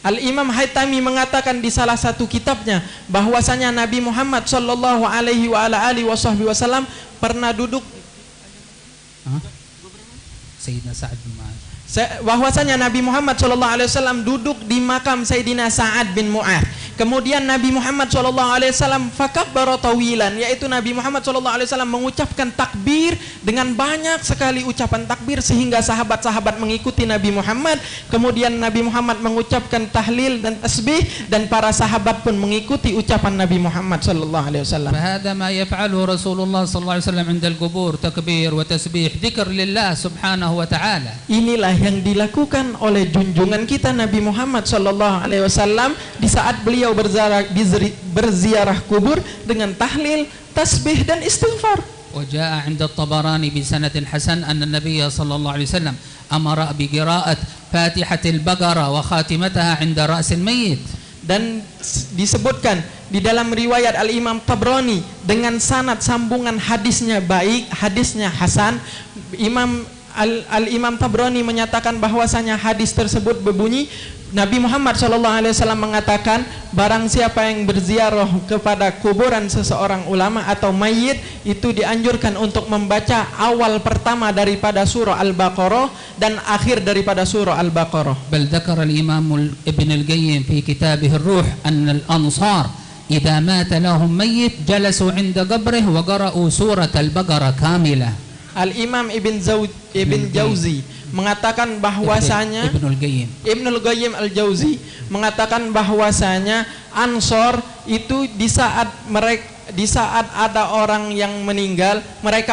Al-Imam Haytami mengatakan di salah satu kitabnya bahwasanya Nabi Muhammad sallallahu alaihi wasallam pernah duduk Sayyidina Sa'ad bin Mu'adz. Bahwasanya Nabi Muhammad sallallahu alaihi wasallam duduk di makam Sayyidina Sa'ad bin Mu'adz. Kemudian Nabi Muhammad SAW fakabbara tawilan, yaitu Nabi Muhammad SAW mengucapkan takbir dengan banyak sekali ucapan takbir sehingga sahabat-sahabat mengikuti Nabi Muhammad. Kemudian Nabi Muhammad mengucapkan tahlil dan tasbih dan para sahabat pun mengikuti ucapan Nabi Muhammad SAW. فهذا ما يفعله رسول الله صلى الله عليه وسلم عند القبور تكبير وتسبيح ذكر لله سبحانه وتعالى. Inilah yang dilakukan oleh junjungan kita Nabi Muhammad SAW di saat beliau berziarah kubur dengan tahlil, tasbih dan istighfar. وجاء عند الطبراني بسند حسن أن النبي صلى الله عليه وسلم أمر بقراءة فاتحة البقرة وخاتمتها عند رأس الميت. Dan disebutkan di dalam riwayat Al-Imam Tabrani dengan sanad sambungan hadisnya baik, hadisnya hasan. Al-Imam Tabrani menyatakan bahwasanya hadis tersebut berbunyi Nabi Muhammad SAW mengatakan barang siapa yang berziarah kepada kuburan seseorang ulama atau mayit itu dianjurkan untuk membaca awal pertama daripada surah Al-Baqarah dan akhir daripada surah Al-Baqarah. بل ذكر الإمام ابن القيم في كتابه الروح أن الأنصار إذا مات لهم ميت جلسوا عند قبره وقرأوا سورة البقرة كاملة. Al-Imam Ibn Jauzi mengatakan bahwasanya Ibnul Qayyim Al-Jauzi mengatakan bahwasanya Ansor itu di saat ada orang yang meninggal mereka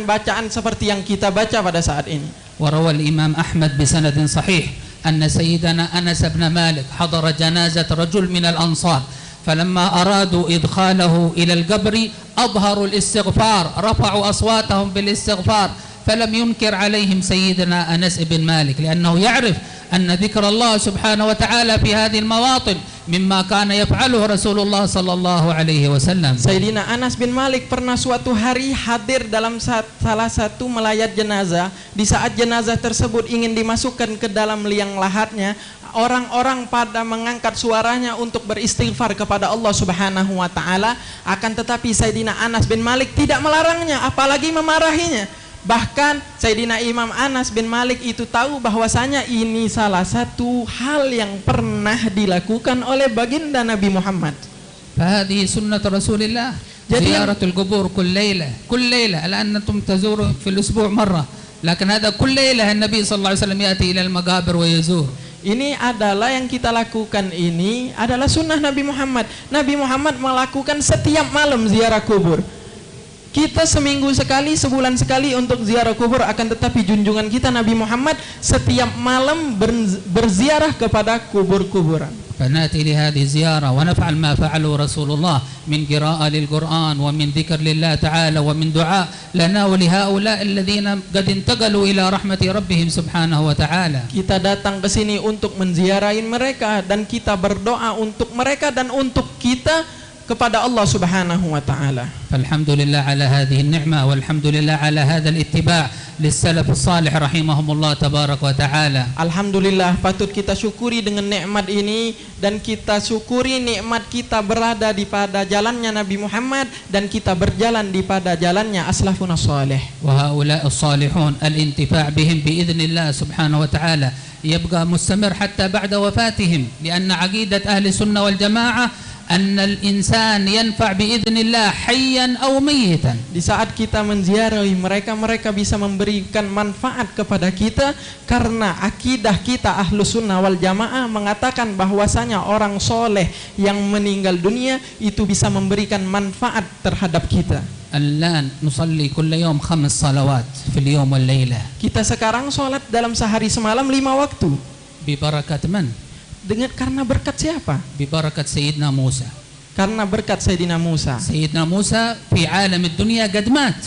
bacaan seperti yang kita baca pada saat ini. وروى الإمام أحمد بسند صحيح أن سيدنا أنس بن مالك حضر جنازة رجل من الأنصار فلما أرادوا إدخاله إلى القبر أظهروا الاستغفار رفعوا أصواتهم بالاستغفار فلم ينكر عليهم سيدنا أنس بن مالك لأنه يعرف أن ذكر الله سبحانه وتعالى في هذه المواطن مما كان يفعله رسول الله صلى الله عليه وسلم. Sayyidina Anas bin Malik pernah suatu hari hadir dalam salah satu melayat jenazah. Di saat jenazah tersebut ingin dimasukkan ke dalam liang lahatnya, orang-orang pada mengangkat suaranya untuk beristighfar kepada Allah Subhanahu wa taala, akan tetapi Sayyidina Anas bin Malik tidak melarangnya apalagi memarahinya. Bahkan Sayyidina Imam Anas bin Malik itu tahu bahwasanya ini salah satu hal yang pernah dilakukan oleh baginda Nabi Muhammad. فهذه سنة رسول الله زيارة القبور كل ليلة الآن أنتم تزوروا في الأسبوع مرة لكن هذا كل ليلة النبي صلى الله عليه وسلم يأتي إلى المقابر ويزور. Ini adalah yang kita lakukan, ini adalah sunnah Nabi Muhammad. Nabi Muhammad melakukan setiap malam ziarah kubur. Kita seminggu sekali, sebulan sekali untuk ziarah kubur, akan tetapi junjungan kita Nabi Muhammad setiap malam berziarah kepada kubur-kuburan. فنأتي لهذه الزيارة ونفعل ما فعله رسول الله من قراءة للقرآن ومن ذكر لله تعالى ومن دعاء لنا ولهؤلاء الذين قد انتقلوا إلى رحمة ربهم سبحانه وتعالى. Kita datang ke sini untuk menziarahi mereka dan kita berdoa untuk mereka dan untuk kita kepada Allah Subhanahu wa taala. Alhamdulillah ala hadhihi an-ni'mah walhamdulillah ala hadzal ittiba' lis-salaf as-salih rahimahumullah tabaraka wa taala. Alhamdulillah, patut kita syukuri dengan nikmat ini dan kita syukuri nikmat kita berada di pada jalannya Nabi Muhammad dan kita berjalan di pada jalannya aslafun as-salih. Wa haula as-salihun al-intifa' bihim bi idznillah subhanahu wa taala يبقى مستمر حتى بعد وفاتهم لأن عقيدة أهل السنة والجماعة أن الإنسان ينفع بإذن الله حيا أو ميتا. Di saat kita menziarahi mereka bisa memberikan manfaat kepada kita karena akidah kita Ahlus Sunnah wal Jamaah mengatakan bahwasanya orang soleh yang meninggal dunia itu bisa memberikan manfaat terhadap kita. الآن نصلي كل يوم 5 صلوات في اليوم والليلة. Kita sekarang sholat dalam sehari semalam 5 waktu. ببركة من؟ Karena berkat siapa? ببركة سيدنا موسى. Karena berkat Sayyidina Musa. سيدنا موسى في عالم الدنيا قد مات.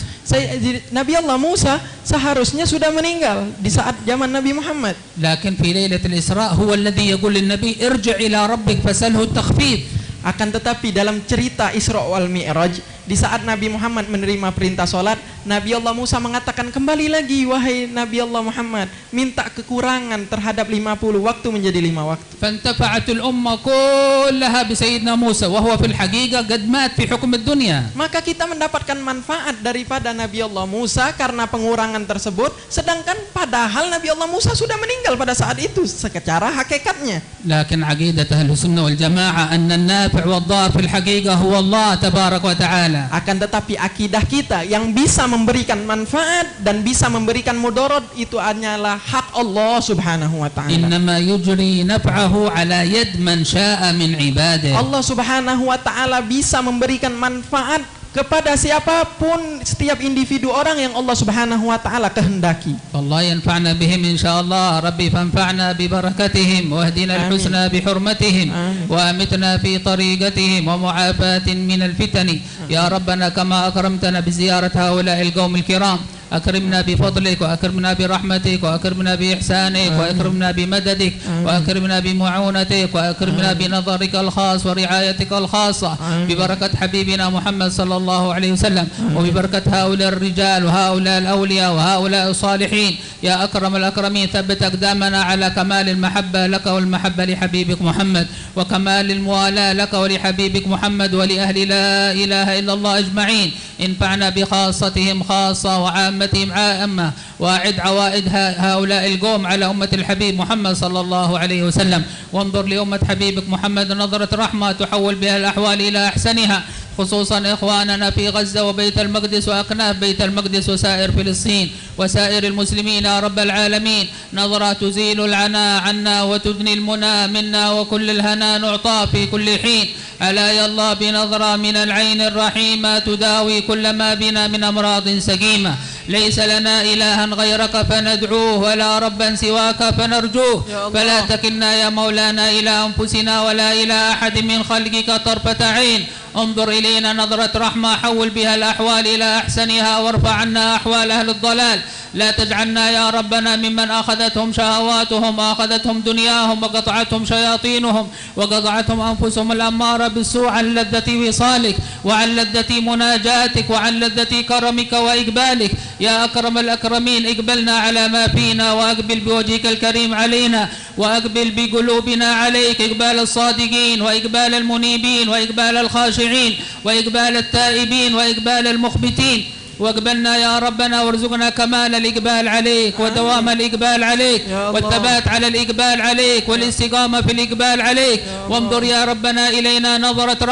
Nabi Allah Musa seharusnya sudah meninggal di saat zaman Nabi Muhammad. لكن في ليلة الإسراء هو الذي يقول للنبي ارجع إلى ربك فسأله التخفيف. Akan tetapi dalam cerita Isra wal Mi'raj, di saat Nabi Muhammad menerima perintah sholat, Nabi Allah Musa mengatakan, kembali lagi wahai Nabi Allah Muhammad, minta kekurangan terhadap 50 waktu menjadi 5 waktu. فانتفعت الأمة كلها بسيدنا موسى وهو في الحقيقة قد مات في حكم الدنيا. Maka kita mendapatkan manfaat daripada Nabi Allah Musa karena pengurangan tersebut, sedangkan padahal Nabi Allah Musa sudah meninggal pada saat itu secara hakikatnya. لكن عقيدة أهل السنة والجماعة أن النافع والضار في الحقيقة هو الله تبارك وتعالى. Akan tetapi akidah kita yang bisa memberikan manfaat dan bisa memberikan mudarat itu hanyalah hak Allah Subhanahu wa taala. إنما يجري نفعه على يد من شاء من عباده. Allah Subhanahu wa taala bisa memberikan manfaat kepada siapapun, setiap individu orang yang Allah Subhanahu wa taala kehendaki. الله ينفعنا بهم إن شاء الله. ربي فانفعنا ببركتهم واهدنا الحسنى بحرمتهم وأمتنا في طريقتهم ومعافاة من الفتن يا ربنا كما أكرمتنا بزيارة هؤلاء القوم الكرام. أكرمنا بفضلك وأكرمنا برحمتك وأكرمنا بإحسانك وأكرمنا بمددك وأكرمنا بمعونتك وأكرمنا بنظرك الخاص ورعايتك الخاصة ببركة حبيبنا محمد صلى الله عليه وسلم وببركة هؤلاء الرجال وهؤلاء الأولياء وهؤلاء الصالحين. يا أكرم الأكرمين ثبت أقدامنا على كمال المحبة لك والمحبة لحبيبك محمد وكمال الموالاة لك ولحبيبك محمد ولأهل لا إله إلا الله أجمعين. انفعنا بخاصتهم خاصة وعامتهم عامة وأعد عوائد هؤلاء القوم على أمة الحبيب محمد صلى الله عليه وسلم وانظر لأمة حبيبك محمد نظرة رحمة تحول بها الأحوال إلى أحسنها خصوصا إخواننا في غزة وبيت المقدس وأكناف بيت المقدس وسائر فلسطين وسائر المسلمين يا رب العالمين. نظرة تزيل العناء عنا وتدني المنى منا وكل الهنا نعطى في كل حين. ألا يا الله بنظرة من العين الرحيمة تداوي كل ما بنا من أمراض سقيمة. ليس لنا إلها غيرك فندعوه ولا ربا سواك فنرجوه فلا تكلنا يا مولانا إلى أنفسنا ولا إلى أحد من خلقك طرفة عين. انظر إلينا نظرة رحمة حول بها الأحوال إلى أحسنها وارفع عنا أحوال أهل الضلال. لا تجعلنا يا ربنا ممن أخذتهم شهواتهم وأخذتهم دنياهم وقطعتهم شياطينهم وقطعتهم أنفسهم الأمارة بالسوء عن لذة وصالك وعن لذة مناجاتك وعن لذة كرمك وإقبالك. يا أكرم الأكرمين اقبلنا على ما فينا وأقبل بوجهك الكريم علينا وأقبل بقلوبنا عليك إقبال الصادقين وإقبال المنيبين وإقبال الخاشعين وإقبال التائبين وإقبال المخبتين. واقبلنا يا ربنا وارزقنا كمال الإقبال عليك ودوام الإقبال عليك والثبات على الإقبال عليك والاستقامة في الإقبال عليك. وانظر يا ربنا إلينا نظرة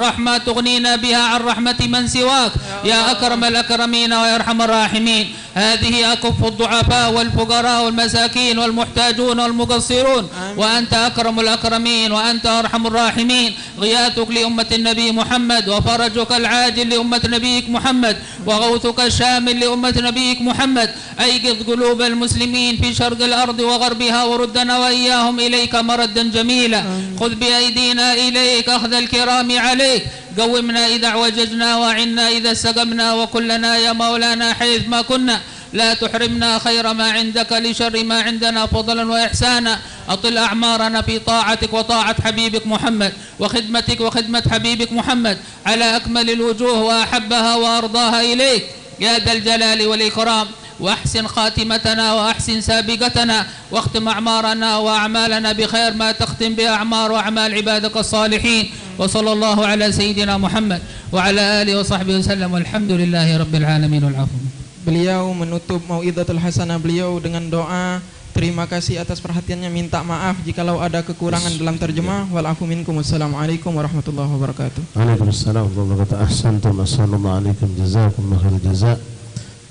رحمة تغنينا بها عن رحمة من سواك يا أكرم الأكرمين ويرحم الراحمين. هذه أكف الضعفاء والفقراء والمساكين والمحتاجون والمقصرون وأنت أكرم الأكرمين وأنت أرحم الراحمين. غياثك لأمة النبي محمد وفرجك العاجل لأمة نبيك محمد وغوثك الشامل لأمة نبيك محمد. أيقظ قلوب المسلمين في شرق الأرض وغربها وردنا وإياهم إليك مردا جميلا. خذ بأيدينا إليك أخذ الكرام عليك. قومنا إذا اعوججنا وعنا إذا استقمنا وكلنا يا مولانا حيث ما كنا. لا تحرمنا خير ما عندك لشر ما عندنا فضلا وإحسانا. أطل أعمارنا في طاعتك وطاعة حبيبك محمد وخدمتك وخدمة حبيبك محمد على أكمل الوجوه وأحبها وأرضاها إليك يا ذا الجلال والإكرام. وأحسن خاتمتنا وأحسن سابقتنا واختم أعمارنا وأعمالنا بخير ما تختم بأعمار وأعمال عبادك الصالحين. وصلى الله على سيدنا محمد وعلى آله وصحبه وسلم والحمد لله رب العالمين والعفو. Beliau menutup mau'izatul hasanah beliau dengan doa, Terima kasih atas perhatiannya. Minta maaf jikalau ada kekurangan dalam terjemah. Wal afu minkum. Wassalamualaikum warahmatullahi wabarakatuh. Waalaikumsalam warahmatullahi wabarakatuh. Ahsantum, assalamualaikum alaikum, jazakumullahu khairul jazaa.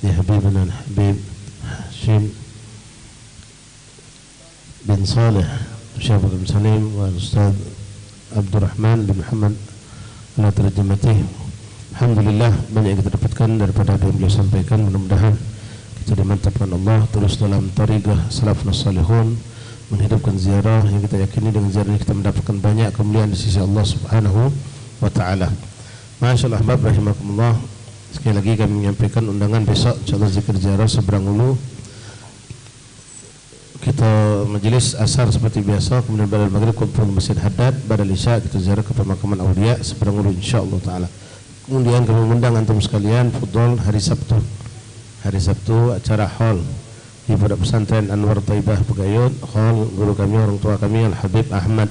Ya habibana Habib Hashim bin Saleh Syekh bin Salim wa Ustaz Abdurrahman bin Muhammad ala terjemati. Alhamdulillah banyak yang kita dapatkan daripada apa yang beliau sampaikan. Mudah-mudahan kita dimantapkan Allah terus dalam tariqah salafun salihun, menghidupkan ziarah yang kita yakini dengan ziarah ini kita mendapatkan banyak kemuliaan di sisi Allah Subhanahu wa taala. Masyaallah ahbab rahimakumullah. Sekali lagi kami menyampaikan undangan besok insyaallah zikir ziarah Seberang Ulu. Kita majelis asar seperti biasa, kemudian pada maghrib kumpul Masjid Haddad, pada isya kita ziarah ke pemakaman aulia Seberang Ulu insyaallah taala. Kemudian kami mengundang antum sekalian fudhol hari Sabtu. Hari Sabtu acara hall di Pondok Pesantren Anwar Taibah Pegayun, hall guru kami, orang tua kami Al-Habib Ahmad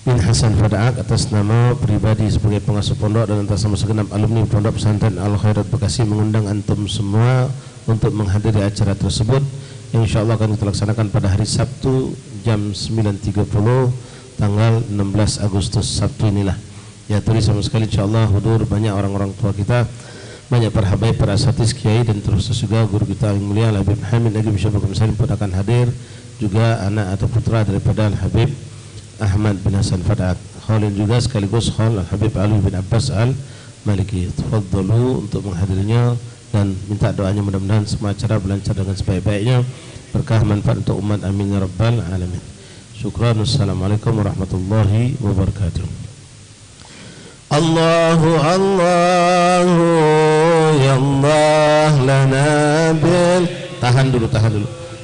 bin Hasan Fadaak atas nama pribadi sebagai pengasuh pondok dan atas nama segenap alumni Pondok Pesantren Al-Khairat Bekasi mengundang antum semua untuk menghadiri acara tersebut yang insyaallah akan kita laksanakan pada hari Sabtu jam 9.30 tanggal 16 Agustus Sabtu inilah. Ya tulis sama sekali insyaallah hudur banyak orang-orang tua kita, banyak para habaib, para asatidz, kiai dan terus juga guru kita yang mulia Habib Hamid Najib Syekh Salim pun akan hadir, juga anak atau putra daripada Habib Ahmad bin Hasan Fadaat. Khalil juga sekaligus Khal Habib Ali bin Abbas Al-Maliki. Tafadhalu untuk menghadirinya dan minta doanya mudah-mudahan semua acara berlancar dengan sebaik-baiknya, berkah manfaat untuk umat, amin ya rabbal alamin. Syukran. Assalamualaikum warahmatullahi wabarakatuh. Allahu Allahu ya Allah lana bil. Tahan dulu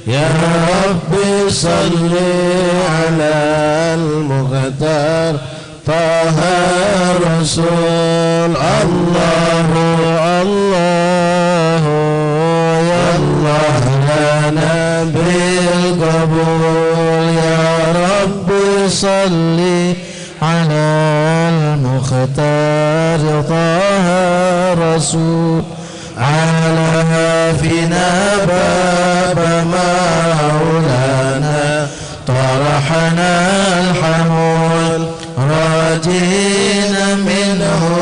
ya Rabbi salli ala al-mughtar taha rasul. Allahu Allahu ya Allah lana bil qabul. Ya Rabbi salli ala al-mukhtar taha rasul. Ala fina baba maulana tarahana al-hamul rajina minhu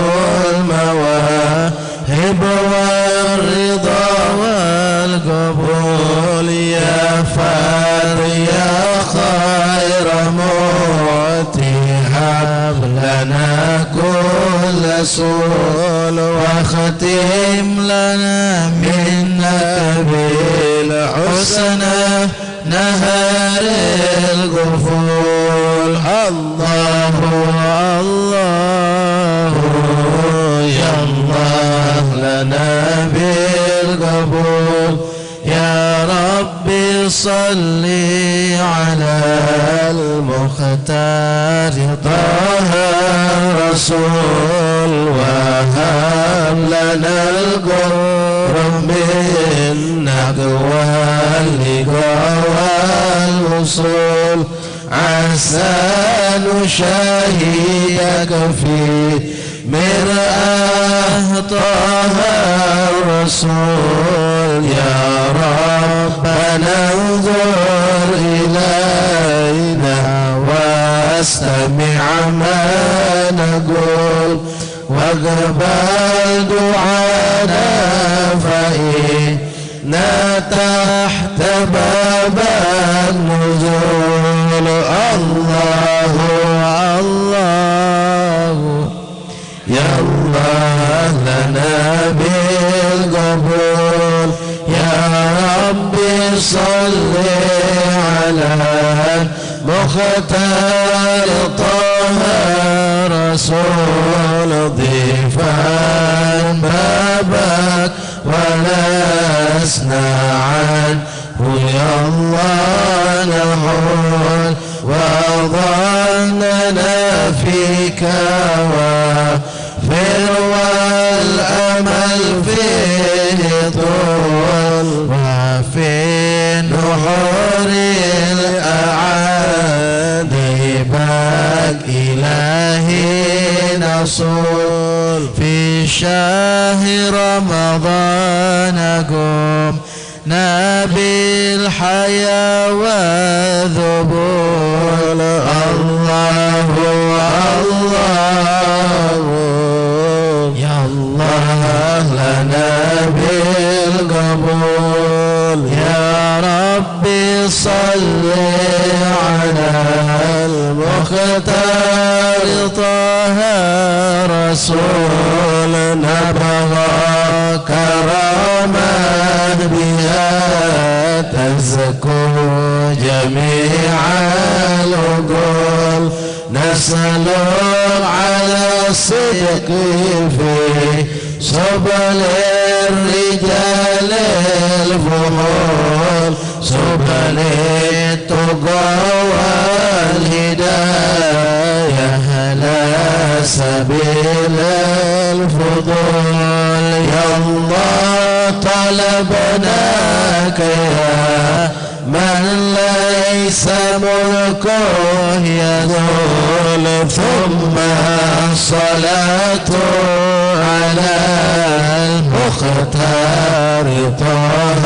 al-mawahib wal-ridha wal-qabul. Ya fadhi ya khaira hab lana kulla sul wa khatim lana minna bil husna naharil ghuful. Allahu Allahu ya Allah lana bil qabul. Ya Rabbi salli ala al-mukhtar taha rasul wa hab lana al-qurb minnak wal-liqa wal-wusul. Asa nushahidaka fi mir'ah taha rasul. Ya Rabbana anzur ilayna wastami' ma naqul waqbal du'ana fa inna tahta baban nuzul. Allahu Allahu ya Allah lana bil qabul. Ya Rabbi salli ala mukhtar taha rasul. Dhifan babak wa lasna anhu ya Allah nahul wa dhannana fika wa fir wal amal fihi طول وفي نحور الأعادي بك إلهي نصول. في شهر رمضان قم نبي الحياة وذبول الله الله يا الله لنا بالقبول يا ربي صل على المختار طه رسول نبغى كرامات بها تزكو جميع العقول نسأل على الصدق في سبل الرجال الفضول سبل التقى والهداية لا سبيل الفضول يا الله طلبناك يا من ليس ملكه يزول ثم الصلاة على المختار طه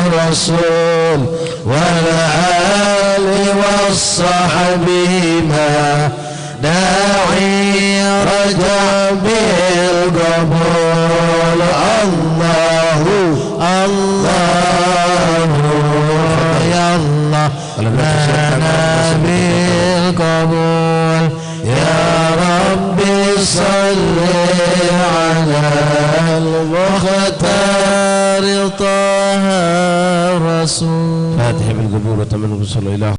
الرسول والآل والصحب ما داعي رجع بالقبول الله الله يا الله لنا بالقبول يا ربي صل على المختار طه الرسول. فاتحة بالقبول وتمنى بالصلاة.